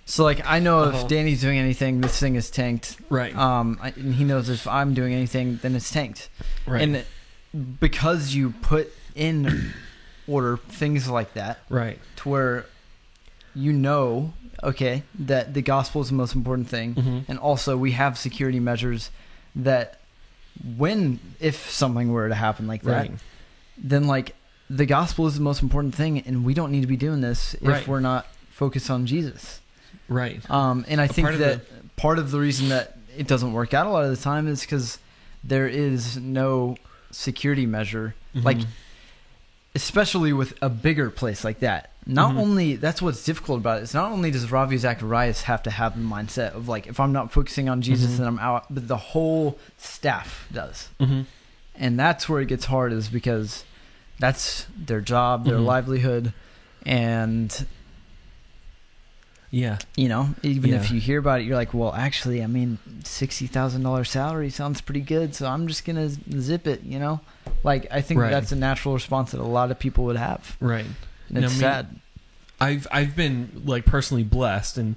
Speaker 2: So, like, I know
Speaker 1: Uh-huh.
Speaker 2: if Danny's doing anything, this thing is tanked.
Speaker 1: Right.
Speaker 2: And he knows if I'm doing anything, then it's tanked.
Speaker 1: Right.
Speaker 2: And because you put in order things like that,
Speaker 1: right.
Speaker 2: to where you know, okay, that the gospel is the most important thing,
Speaker 1: Mm-hmm.
Speaker 2: and also we have security measures that if something were to happen like that,
Speaker 1: Right.
Speaker 2: then, like, the gospel is the most important thing, and we don't need to be doing this if
Speaker 1: Right.
Speaker 2: we're not focused on Jesus.
Speaker 1: Right.
Speaker 2: And I think
Speaker 1: part of
Speaker 2: that part of the reason that it doesn't work out a lot of the time is because there is no security measure, like especially with a bigger place like that. Not only that's what's difficult about it. It's not only does Ravi Zacharias have to have the mindset of like, if I'm not focusing on Jesus, then I'm out, but the whole staff does, and that's where it gets hard, is because that's their job, their livelihood, and
Speaker 1: yeah,
Speaker 2: you know, even if you hear about it, you're like, well, actually, I mean, $60,000 salary sounds pretty good, so I'm just gonna zip it, you know. Like, I think that's a natural response that a lot of people would have,
Speaker 1: right?
Speaker 2: And it's sad.
Speaker 1: I've been like personally blessed, and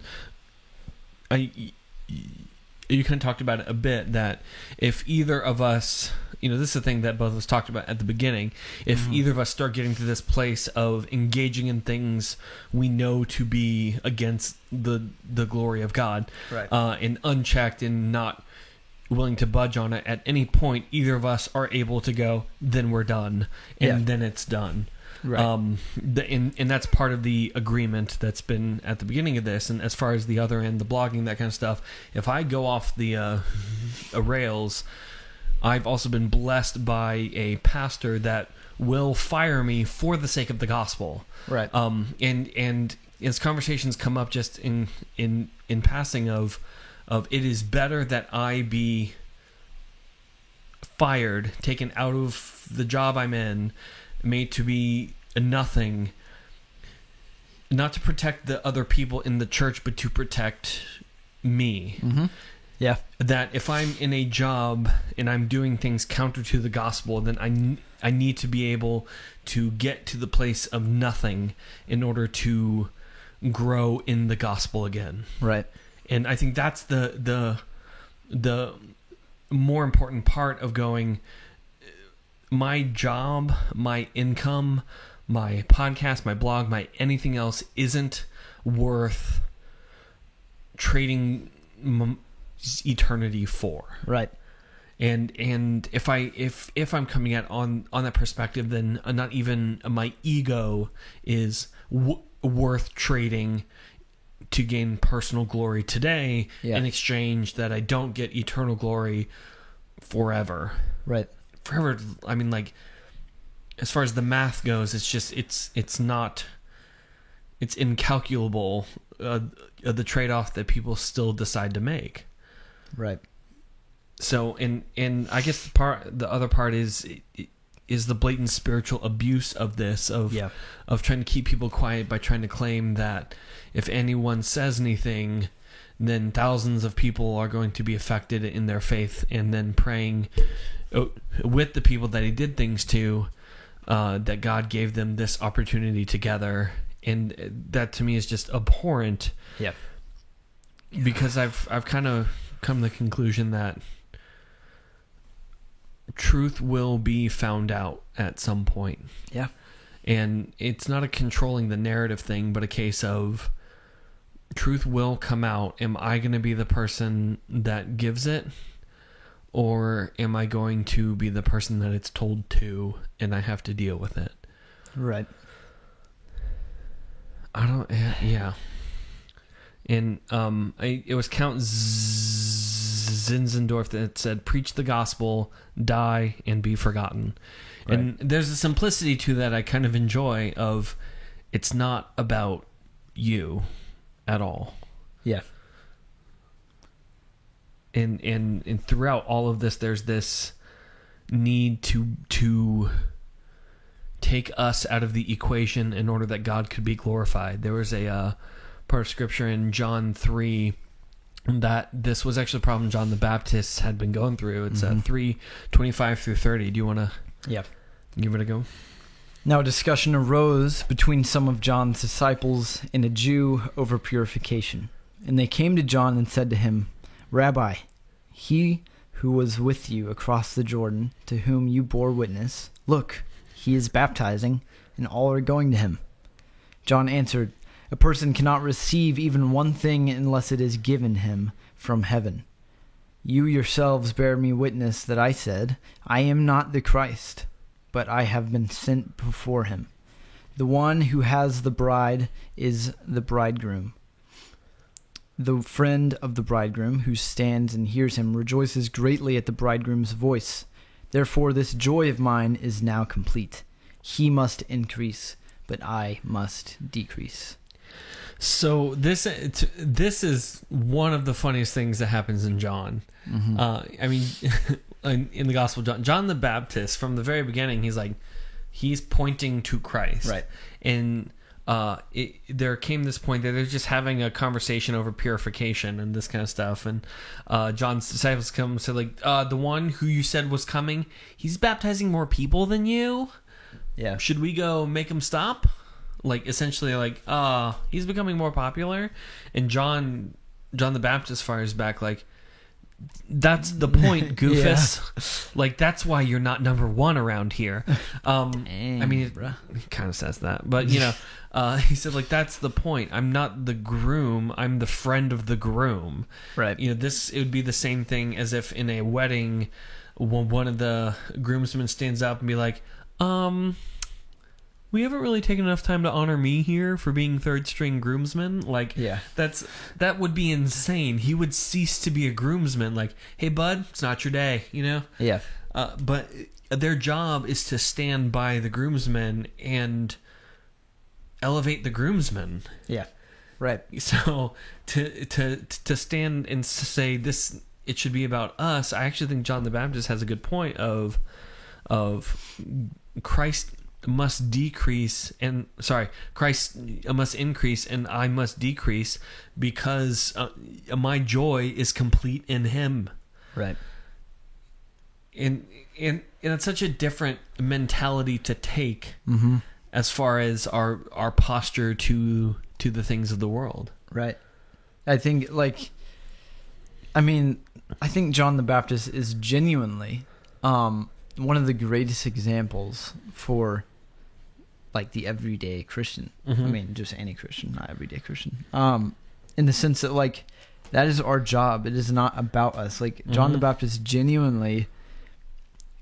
Speaker 1: you kind of talked about it a bit, that if either of us, you know, this is the thing that both of us talked about at the beginning, if either of us start getting to this place of engaging in things we know to be against the glory of God, and unchecked and not willing to budge on it at any point, either of us are able to go, then we're done, and then it's done. Right. And that's part of the agreement that's been at the beginning of this. And as far as the other end, the blogging, that kind of stuff, if I go off the rails, I've also been blessed by a pastor that will fire me for the sake of the gospel. Right. And as conversations come up just in passing of it is better that I be fired, taken out of the job I'm in, made to be nothing, not to protect the other people in the church, but to protect me. Yeah. That if I'm in a job and I'm doing things counter to the gospel, then I need to be able to get to the place of nothing in order to grow in the gospel again. Right. And I think that's the more important part of going, my job, my income, my podcast, my blog, my anything else isn't worth trading eternity for. Right. And if I'm coming at on that perspective, then not even my ego is worth trading to gain personal glory today in exchange that I don't get eternal glory forever. Right. Forever, I mean, like, as far as the math goes, it's just it's not, it's incalculable, the trade-off that people still decide to make. Right. So, and I guess the other part is the blatant spiritual abuse of this, of trying to keep people quiet by trying to claim that if anyone says anything, then thousands of people are going to be affected in their faith, and then praying with the people that he did things to, that God gave them this opportunity together. And that to me is just abhorrent. Yeah. Because I've kind of come to the conclusion that truth will be found out at some point. Yeah. And it's not a controlling the narrative thing, but a case of truth will come out. Am I going to be the person that gives it? Or am I going to be the person that it's told to, and I have to deal with it? Right. Yeah. And it was Count Zinzendorf that said, preach the gospel, die, and be forgotten. Right. And there's a simplicity to that I kind of enjoy, of it's not about you at all. Yeah. And throughout all of this, there's this need to take us out of the equation in order that God could be glorified. There was a part of scripture in John 3 that this was actually a problem John the Baptist had been going through. It's 3:25 through 30. Do you want to give it a go?
Speaker 2: Now a discussion arose between some of John's disciples and a Jew over purification. And they came to John and said to him, Rabbi, he who was with you across the Jordan, to whom you bore witness, look, he is baptizing, and all are going to him. John answered, a person cannot receive even one thing unless it is given him from heaven. You yourselves bear me witness that I said, I am not the Christ, but I have been sent before him. The one who has the bride is the bridegroom. the friend of the bridegroom who stands and hears him rejoices greatly at the bridegroom's voice. Therefore this joy of mine is now complete. He must increase, but I must decrease.
Speaker 1: So this is one of the funniest things that happens in John.
Speaker 2: Mm-hmm.
Speaker 1: I mean, in the Gospel of John the Baptist, from the very beginning, he's pointing to Christ.
Speaker 2: Right.
Speaker 1: And there came this point that they're just having a conversation over purification and this kind of stuff. And John's disciples come and say, like, the one who you said was coming, he's baptizing more people than you.
Speaker 2: Yeah.
Speaker 1: Should we go make him stop? Like, essentially, like, he's becoming more popular. And John the Baptist fires back, like, that's the point, goofus. Like, that's why you're not number one around here.
Speaker 2: Dang,
Speaker 1: I mean,
Speaker 2: bruh.
Speaker 1: he kind of says that. But, you know, he said, like, that's the point. I'm not the groom. I'm the friend of the groom.
Speaker 2: Right.
Speaker 1: You know, it would be the same thing as if in a wedding, one of the groomsmen stands up and be like, we haven't really taken enough time to honor me here for being third string groomsman. Like,
Speaker 2: Yeah.
Speaker 1: that would be insane. He would cease to be a groomsman. Like, hey, bud, it's not your day, you know?
Speaker 2: Yeah.
Speaker 1: But their job is to stand by the groomsmen and elevate the groomsmen.
Speaker 2: Yeah. Right.
Speaker 1: So to stand and say this, it should be about us. I actually think John the Baptist has a good point of Christ must decrease and Christ must increase and I must decrease because my joy is complete in him.
Speaker 2: Right.
Speaker 1: And it's such a different mentality to take
Speaker 2: Mm-hmm.
Speaker 1: as far as our posture to the things of the world.
Speaker 2: Right. I think I think John the Baptist is genuinely one of the greatest examples for like the everyday Christian.
Speaker 1: Mm-hmm.
Speaker 2: I mean, just any Christian, not everyday Christian. In the sense that like that is our job. It is not about us. Like John the Baptist genuinely,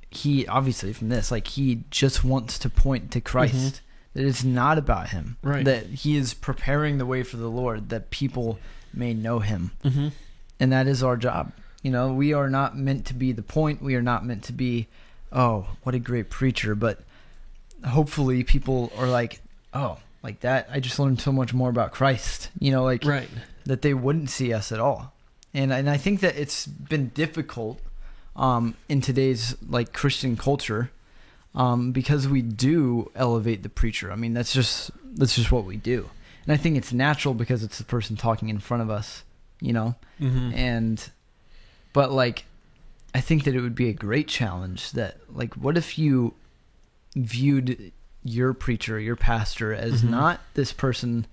Speaker 2: he obviously from this, like he just wants to point to Christ. That it's not about him.
Speaker 1: Right.
Speaker 2: That he is preparing the way for the Lord, that people may know him.
Speaker 1: Mm-hmm.
Speaker 2: And that is our job. You know, we are not meant to be the point. We are not meant to be, oh, what a great preacher. But hopefully people are like, oh, like that. I just learned so much more about Christ. You know, like
Speaker 1: Right.
Speaker 2: that they wouldn't see us at all. And I think that it's been difficult in today's like Christian culture because we do elevate the preacher. I mean, that's just what we do. And I think it's natural because it's the person talking in front of us, you know?
Speaker 1: Mm-hmm.
Speaker 2: But like, I think that it would be a great challenge that like, what if you viewed your preacher, your pastor as not this person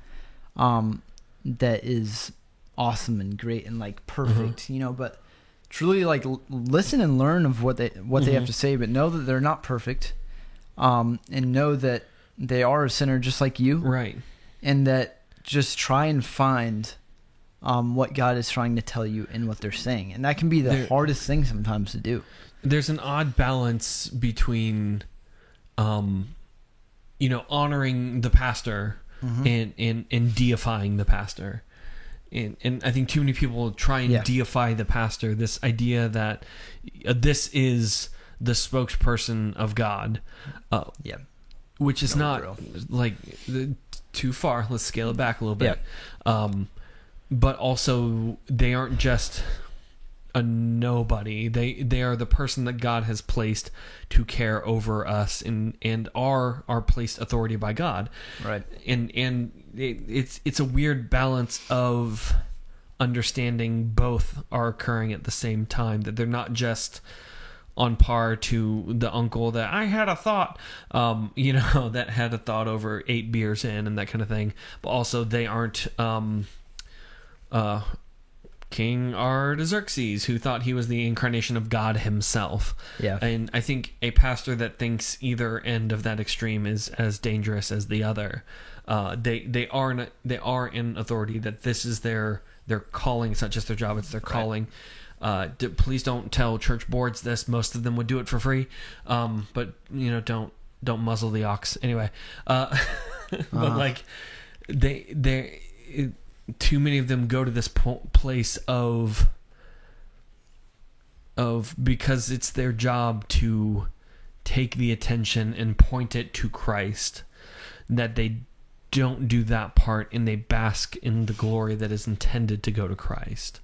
Speaker 2: that is awesome and great and like perfect, you know, but truly like listen and learn of what they have to say, but know that they're not perfect, and know that they are a sinner just like you,
Speaker 1: Right.
Speaker 2: and that just try and find what God is trying to tell you in what they're saying, and that can be the hardest thing sometimes to do.
Speaker 1: There's an odd balance between, you know, honoring the pastor and deifying the pastor. And I think too many people try and deify the pastor. This idea that this is the spokesperson of God, which is not like too far. Let's scale it back a little bit. But also, they aren't just a nobody. They are the person that God has placed to care over us and are placed authority by God.
Speaker 2: Right.
Speaker 1: And it's a weird balance of understanding both are occurring at the same time, that they're not just on par to the uncle that I had a thought, you know, that had a thought over 8 beers in and that kind of thing, but also they aren't King Artaxerxes, who thought he was the incarnation of God himself.
Speaker 2: Yeah.
Speaker 1: And I think a pastor that thinks either end of that extreme is as dangerous as the other. They are in authority, that this is their calling. It's not just their job, it's their calling. Please don't tell church boards this. Most of them would do it for free. But you know, don't muzzle the ox anyway. But like too many of them go to this place of because it's their job to take the attention and point it to Christ, that they don't do that part and they bask in the glory that is intended to go to Christ.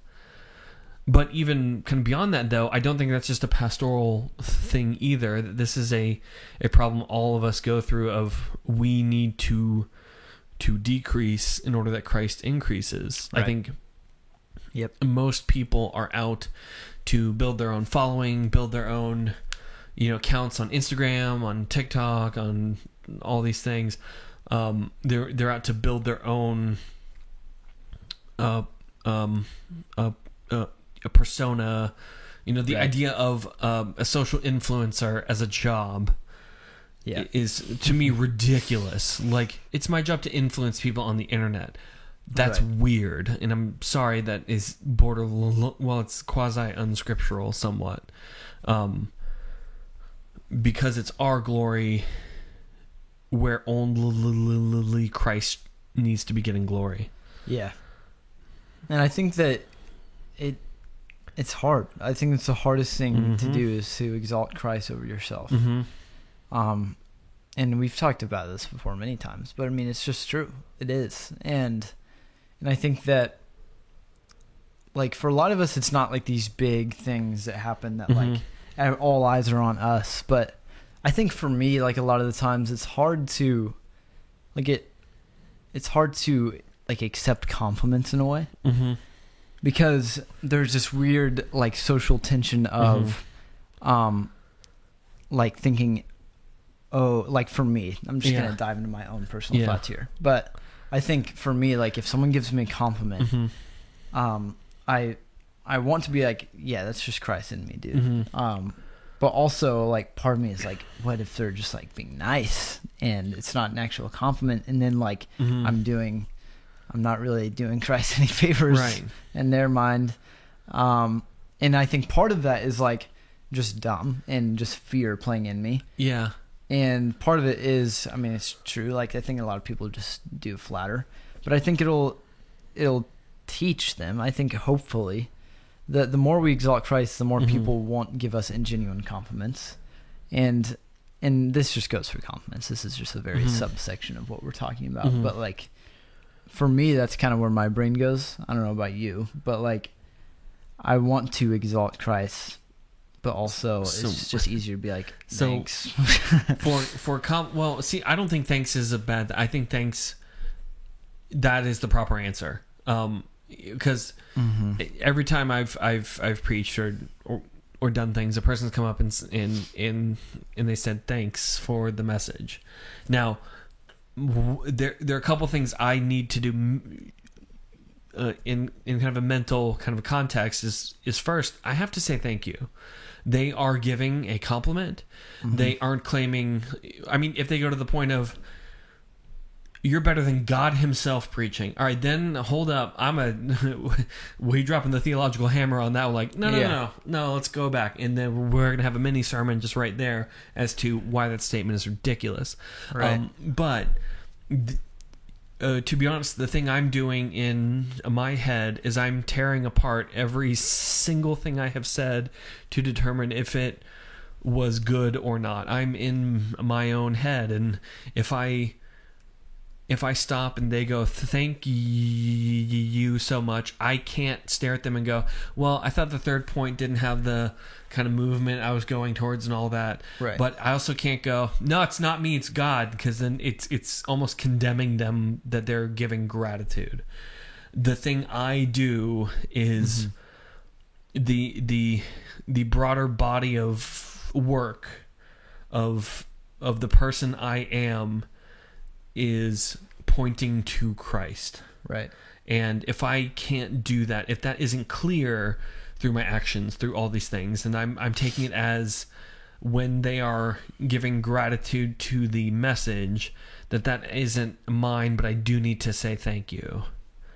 Speaker 1: But even kind of beyond that, though, I don't think that's just a pastoral thing either. This is a problem all of us go through of we need to decrease in order that Christ increases. Right. I think most people are out to build their own following, build their own, accounts on Instagram, on TikTok, on all these things. They're out to build their own a persona. The idea of a social influencer as a job is, to me, ridiculous. Like, it's my job to influence people on the internet. That's weird, and I'm sorry that is it's quasi unscriptural somewhat, because it's our glory where only Christ needs to be getting glory. Yeah,
Speaker 2: and I think that it's hard. I think it's the hardest thing to do is to exalt Christ over yourself. And we've talked about this before many times, but I mean, it's just true. It is, and I think that, like, for a lot of us, it's not like these big things that happen that like all eyes are on us. But I think for me, like, a lot of the times, it's hard to accept compliments in a way, because there's this weird like social tension of, like thinking, oh, like for me, I'm just gonna dive into my own personal thoughts here, but I think for me, like, if someone gives me a compliment, I want to be like, yeah, that's just Christ in me, dude. But also, like, part of me is like, what if they're just like being nice and it's not an actual compliment, and then like I'm not really doing Christ any favors in their mind. And I think part of that is like just dumb and just fear playing in me. Yeah. And part of it is, I mean, it's true. Like, I think a lot of people just do flatter, but I think it'll teach them. I think hopefully that the more we exalt Christ, the more people won't give us ingenuine compliments. And this just goes for compliments. This is just a very subsection of what we're talking about. But like, for me, that's kind of where my brain goes. I don't know about you, but like, I want to exalt Christ, but also it's just easier to be like, thanks.
Speaker 1: I don't think thanks is a bad. I think thanks, that is the proper answer. Because every time I've preached or done things, a person's come up and they said thanks for the message. Now, there are a couple things I need to do in kind of a mental kind of a context. Is first, I have to say thank you. They are giving a compliment. They aren't claiming. I mean, if they go to the point of, you're better than God himself preaching. All right, then hold up. We dropping the theological hammer on that one. Like, no, let's go back. And then we're going to have a mini sermon just right there as to why that statement is ridiculous. Right. But to be honest, the thing I'm doing in my head is I'm tearing apart every single thing I have said to determine if it was good or not. I'm in my own head, and if I stop and they go, thank you so much, I can't stare at them and go, well, I thought the third point didn't have the kind of movement I was going towards and all that. Right. But I also can't go, no, it's not me, it's God, because then it's almost condemning them that they're giving gratitude. The thing I do is the broader body of work of the person I am is pointing to Christ. Right. And if I can't do that, if that isn't clear through my actions, through all these things, and I'm taking it as when they are giving gratitude to the message, that isn't mine, but I do need to say thank you.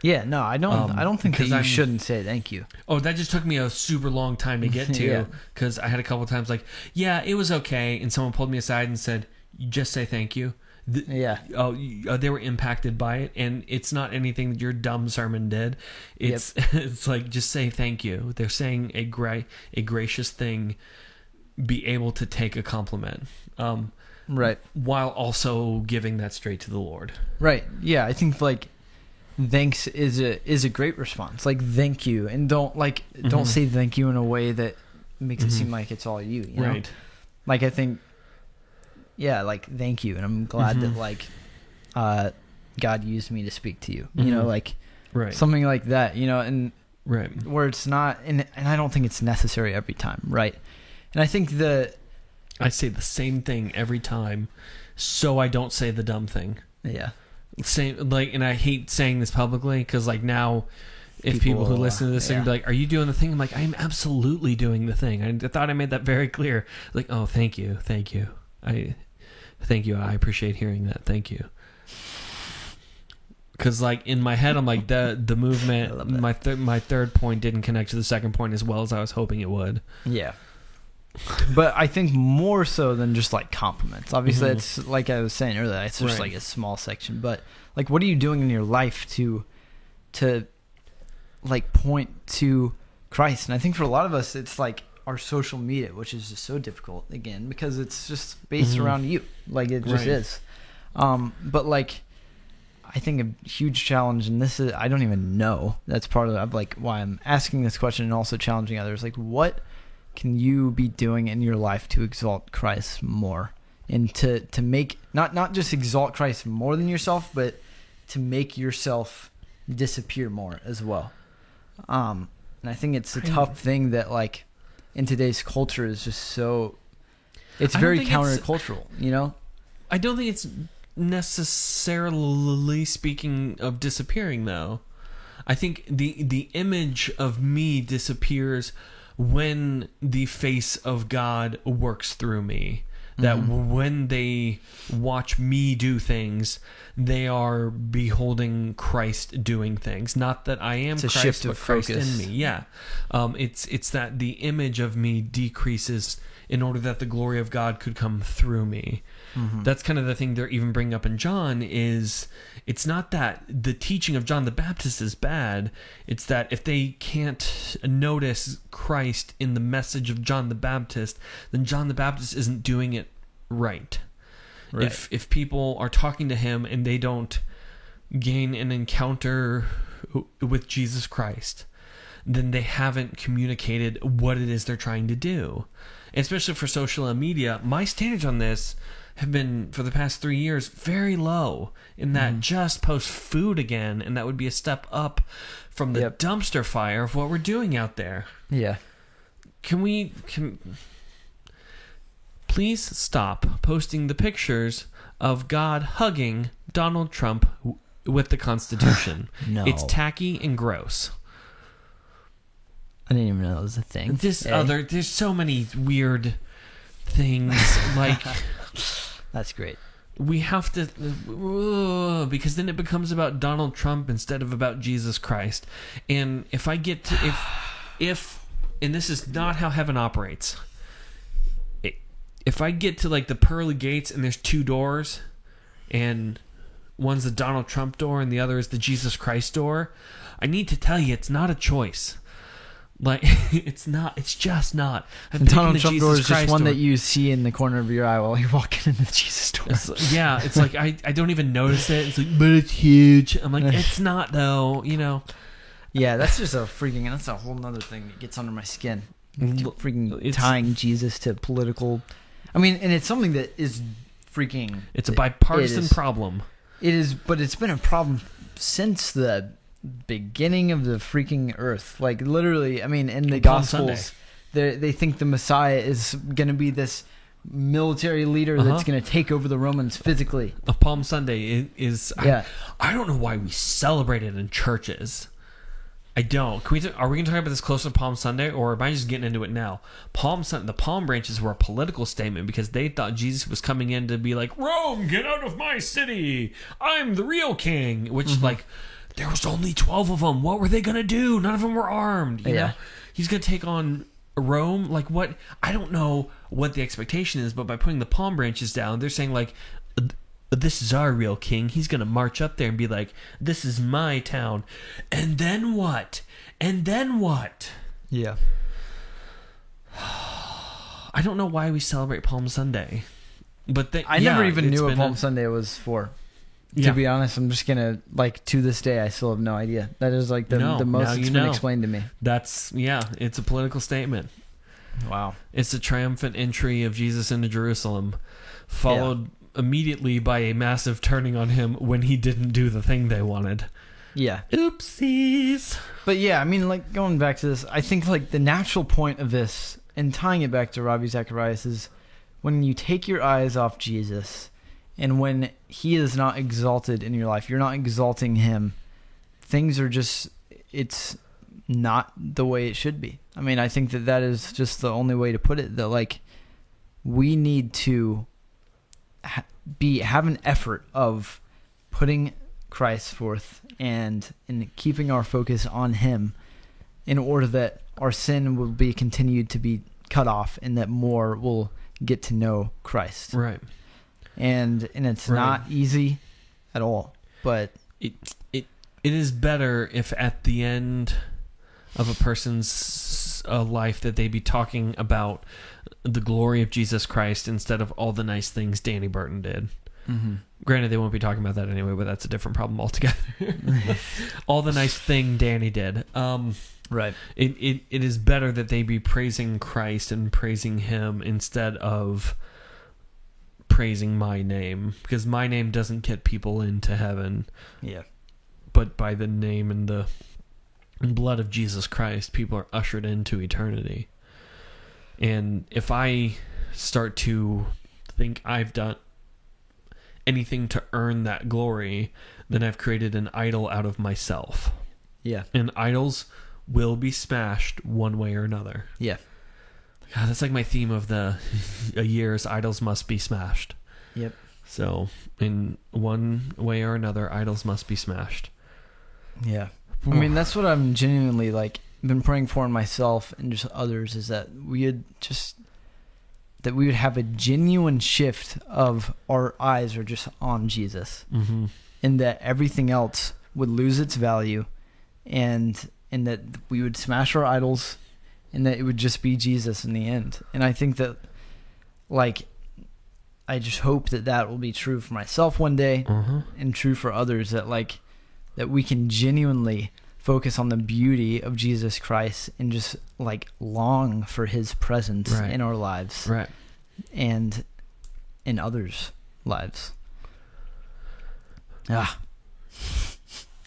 Speaker 2: Yeah, no, I don't think that you shouldn't say thank you.
Speaker 1: Oh, that just took me a super long time to get to, because I had a couple of times like, yeah, it was okay, and someone pulled me aside and said, you just say thank you. They were impacted by it, and it's not anything that your dumb sermon did. It's it's like, just say thank you. They're saying a gracious thing, be able to take a compliment,
Speaker 2: right,
Speaker 1: while also giving that straight to the Lord.
Speaker 2: Right. Yeah, I think like thanks is a great response. Like, thank you, and don't say thank you in a way that makes it seem like it's all you know?
Speaker 1: Right.
Speaker 2: Like, I think, yeah, like, thank you, and I'm glad that like God used me to speak to you. You know, like,
Speaker 1: right,
Speaker 2: something like that. You know, and
Speaker 1: right,
Speaker 2: where it's not, and I don't think it's necessary every time. Right. And I think
Speaker 1: I say the same thing every time, so I don't say the dumb thing.
Speaker 2: Yeah.
Speaker 1: Same, like, and I hate saying this publicly because, like, now, if people who listen to this are gonna be like, "Are you doing the thing?" I'm like, "I am absolutely doing the thing." I thought I made that very clear. Like, oh, thank you. I appreciate hearing that. Thank you. Because, like, in my head, I'm like, the movement. My third point didn't connect to the second point as well as I was hoping it would.
Speaker 2: Yeah. But I think more so than just like compliments. Obviously, it's like I was saying earlier, it's just like a small section. But like, what are you doing in your life to like point to Christ? And I think for a lot of us, it's like our social media, which is just so difficult again because it's just based around you. Like, it just is. But like, I think a huge challenge, and this is, I don't even know. That's part of like why I'm asking this question and also challenging others. Like, what can you be doing in your life to exalt Christ more, and to make not just exalt Christ more than yourself, but to make yourself disappear more as well? And I think it's a tough thing that, like, in today's culture is just so, it's very countercultural, you know?
Speaker 1: I don't think it's necessarily speaking of disappearing, though. I think the image of me disappears when the face of God works through me. That when they watch me do things, they are beholding Christ doing things. Not that I am Christ,
Speaker 2: shift of
Speaker 1: but Christ
Speaker 2: focus.
Speaker 1: in me. Yeah, it's that the image of me decreases in order that the glory of God could come through me. That's kind of the thing they're even bringing up in John. Is it's not that the teaching of John the Baptist is bad. It's that if they can't notice Christ in the message of John the Baptist, then John the Baptist isn't doing it right. If people are talking to him and they don't gain an encounter with Jesus Christ, then they haven't communicated what it is they're trying to do. Especially for social media, my standards on this have been, for the past 3 years, very low, in that just post food again, and that would be a step up from the dumpster fire of what we're doing out there.
Speaker 2: Yeah.
Speaker 1: Can please stop posting the pictures of God hugging Donald Trump with the Constitution?
Speaker 2: No.
Speaker 1: It's tacky and gross.
Speaker 2: I didn't even know it was a thing.
Speaker 1: There's so many weird things, like...
Speaker 2: That's great.
Speaker 1: We have to, because then it becomes about Donald Trump instead of about Jesus Christ. And if I get to, and this is not how heaven operates. If I get to like the pearly gates and there's 2 doors, and one's the Donald Trump door and the other is the Jesus Christ door, I need to tell you, it's not a choice. Like, it's just not.
Speaker 2: The Donald Trump door is just one that you see in the corner of your eye while you're walking into the Jesus door.
Speaker 1: It's like, I don't even notice it. It's like, but it's huge. I'm like, it's not though, you know.
Speaker 2: Yeah, that's just that's a whole nother thing that gets under my skin. Freaking tying Jesus to political. I mean, and it's something that is freaking.
Speaker 1: It's a bipartisan problem.
Speaker 2: It is, but it's been a problem since the beginning of the freaking earth. Like, literally, I mean, in the Gospels, they think the Messiah is going to be this military leader that's going to take over the Romans physically.
Speaker 1: Palm Sunday is... I don't know why we celebrate it in churches. I don't. Are we going to talk about this closer to Palm Sunday, or am I just getting into it now? The palm branches were a political statement because they thought Jesus was coming in to be like, Rome, get out of my city. I'm the real king. Which, like... There was only 12 of them. What were they going to do? None of them were armed. You know? He's going to take on Rome. Like, what? I don't know what the expectation is, but by putting the palm branches down, they're saying, like, this is our real king. He's going to march up there and be like, this is my town. And then what? And then what?
Speaker 2: Yeah.
Speaker 1: I don't know why we celebrate Palm Sunday. But
Speaker 2: I never even knew what Palm Sunday was for. To be honest, I'm just going to, like, to this day, I still have no idea. That is, like, the most it's been explained to me.
Speaker 1: That's, it's a political statement.
Speaker 2: Wow.
Speaker 1: It's a triumphant entry of Jesus into Jerusalem, followed immediately by a massive turning on him when he didn't do the thing they wanted.
Speaker 2: Yeah.
Speaker 1: Oopsies.
Speaker 2: But yeah, I mean, like, going back to this, I think, like, the natural point of this, and tying it back to Ravi Zacharias, is when you take your eyes off Jesus, and when he is not exalted in your life, you're not exalting him, things are just, it's not the way it should be. I mean, I think that is just the only way to put it, that, like, we need to have an effort of putting Christ forth and in keeping our focus on him, in order that our sin will be continued to be cut off and that more will get to know Christ.
Speaker 1: Right.
Speaker 2: And it's not easy at all, but
Speaker 1: it is better if at the end of a person's life that they be talking about the glory of Jesus Christ instead of all the nice things Danny Burton did.
Speaker 2: Mm-hmm.
Speaker 1: Granted, they won't be talking about that anyway, but that's a different problem altogether. All the nice thing Danny did.
Speaker 2: Right.
Speaker 1: It is better that they be praising Christ and praising him instead of praising my name, because my name doesn't get people into heaven.
Speaker 2: Yeah.
Speaker 1: But by the name and the blood of Jesus Christ, people are ushered into eternity. And if I start to think I've done anything to earn that glory, then I've created an idol out of myself.
Speaker 2: Yeah.
Speaker 1: And idols will be smashed one way or another.
Speaker 2: Yeah.
Speaker 1: God, that's like my theme of the year's idols must be smashed.
Speaker 2: Yep.
Speaker 1: So, in one way or another, idols must be smashed.
Speaker 2: Yeah. I mean, that's what I'm genuinely, like, been praying for in myself and just others, is that we would have a genuine shift of our eyes are just on Jesus.
Speaker 1: Mm-hmm.
Speaker 2: And that everything else would lose its value, and that we would smash our idols, and that it would just be Jesus in the end. And I think that, like, I just hope that will be true for myself one day, and true for others, that, like, that we can genuinely focus on the beauty of Jesus Christ and just, like, long for his presence in our lives,
Speaker 1: right,
Speaker 2: and in others' lives.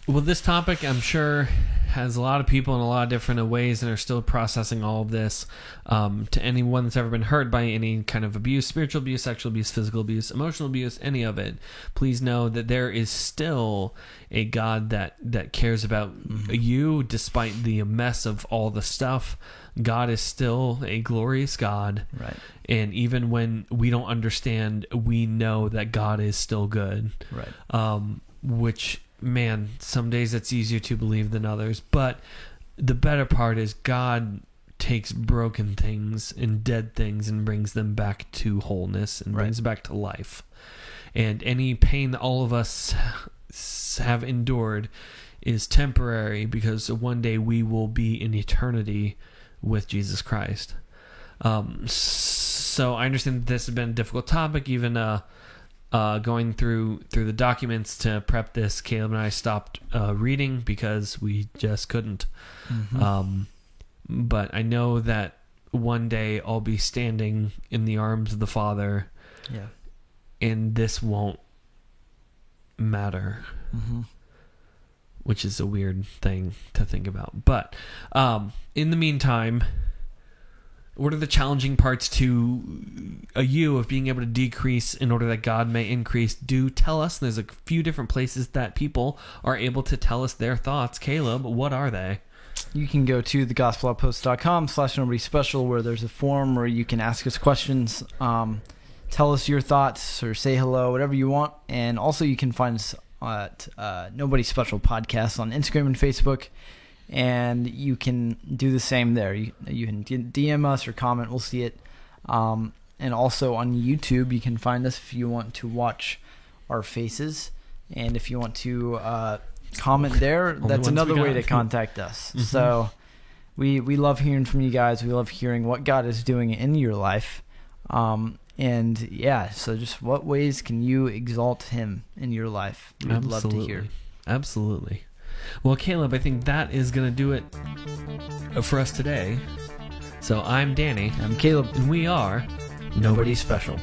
Speaker 1: Well, this topic, I'm sure, has a lot of people in a lot of different ways and are still processing all of this. To anyone that's ever been hurt by any kind of abuse, spiritual abuse, sexual abuse, physical abuse, emotional abuse, any of it, please know that there is still a God that cares about you despite the mess of all the stuff. God is still a glorious God.
Speaker 2: Right.
Speaker 1: And even when we don't understand, we know that God is still good.
Speaker 2: Right.
Speaker 1: Which, man, some days it's easier to believe than others. But the better part is God takes broken things and dead things and brings them back to wholeness and brings them back to life. And any pain that all of us have endured is temporary, because one day we will be in eternity with Jesus Christ. So I understand that this has been a difficult topic. Even going through the documents to prep this, Caleb and I stopped reading because we just couldn't. But I know that one day I'll be standing in the arms of the Father, and this won't matter, which is a weird thing to think about. But in the meantime, what are the challenging parts to you of being able to decrease in order that God may increase? Do tell us. There's a few different places that people are able to tell us their thoughts. Caleb, what are they?
Speaker 2: You can go to thegospeloutpost.com/nobodyspecial, where there's a form where you can ask us questions, tell us your thoughts, or say hello, whatever you want. And also you can find us at Nobody Special Podcast on Instagram and Facebook. And you can do the same there. You can DM us or comment. We'll see it. And also on YouTube, you can find us if you want to watch our faces. And if you want to comment there, that's
Speaker 1: ones
Speaker 2: another
Speaker 1: we
Speaker 2: way
Speaker 1: got.
Speaker 2: to contact us.
Speaker 1: Mhm.
Speaker 2: So we love hearing from you guys. We love hearing what God is doing in your life. And yeah, so just what ways can you exalt him in your life? We'd love to hear.
Speaker 1: Absolutely. Well, Caleb, I think that is going to do it for us today. So I'm Danny.
Speaker 2: I'm Caleb.
Speaker 1: And we are Nobody Special.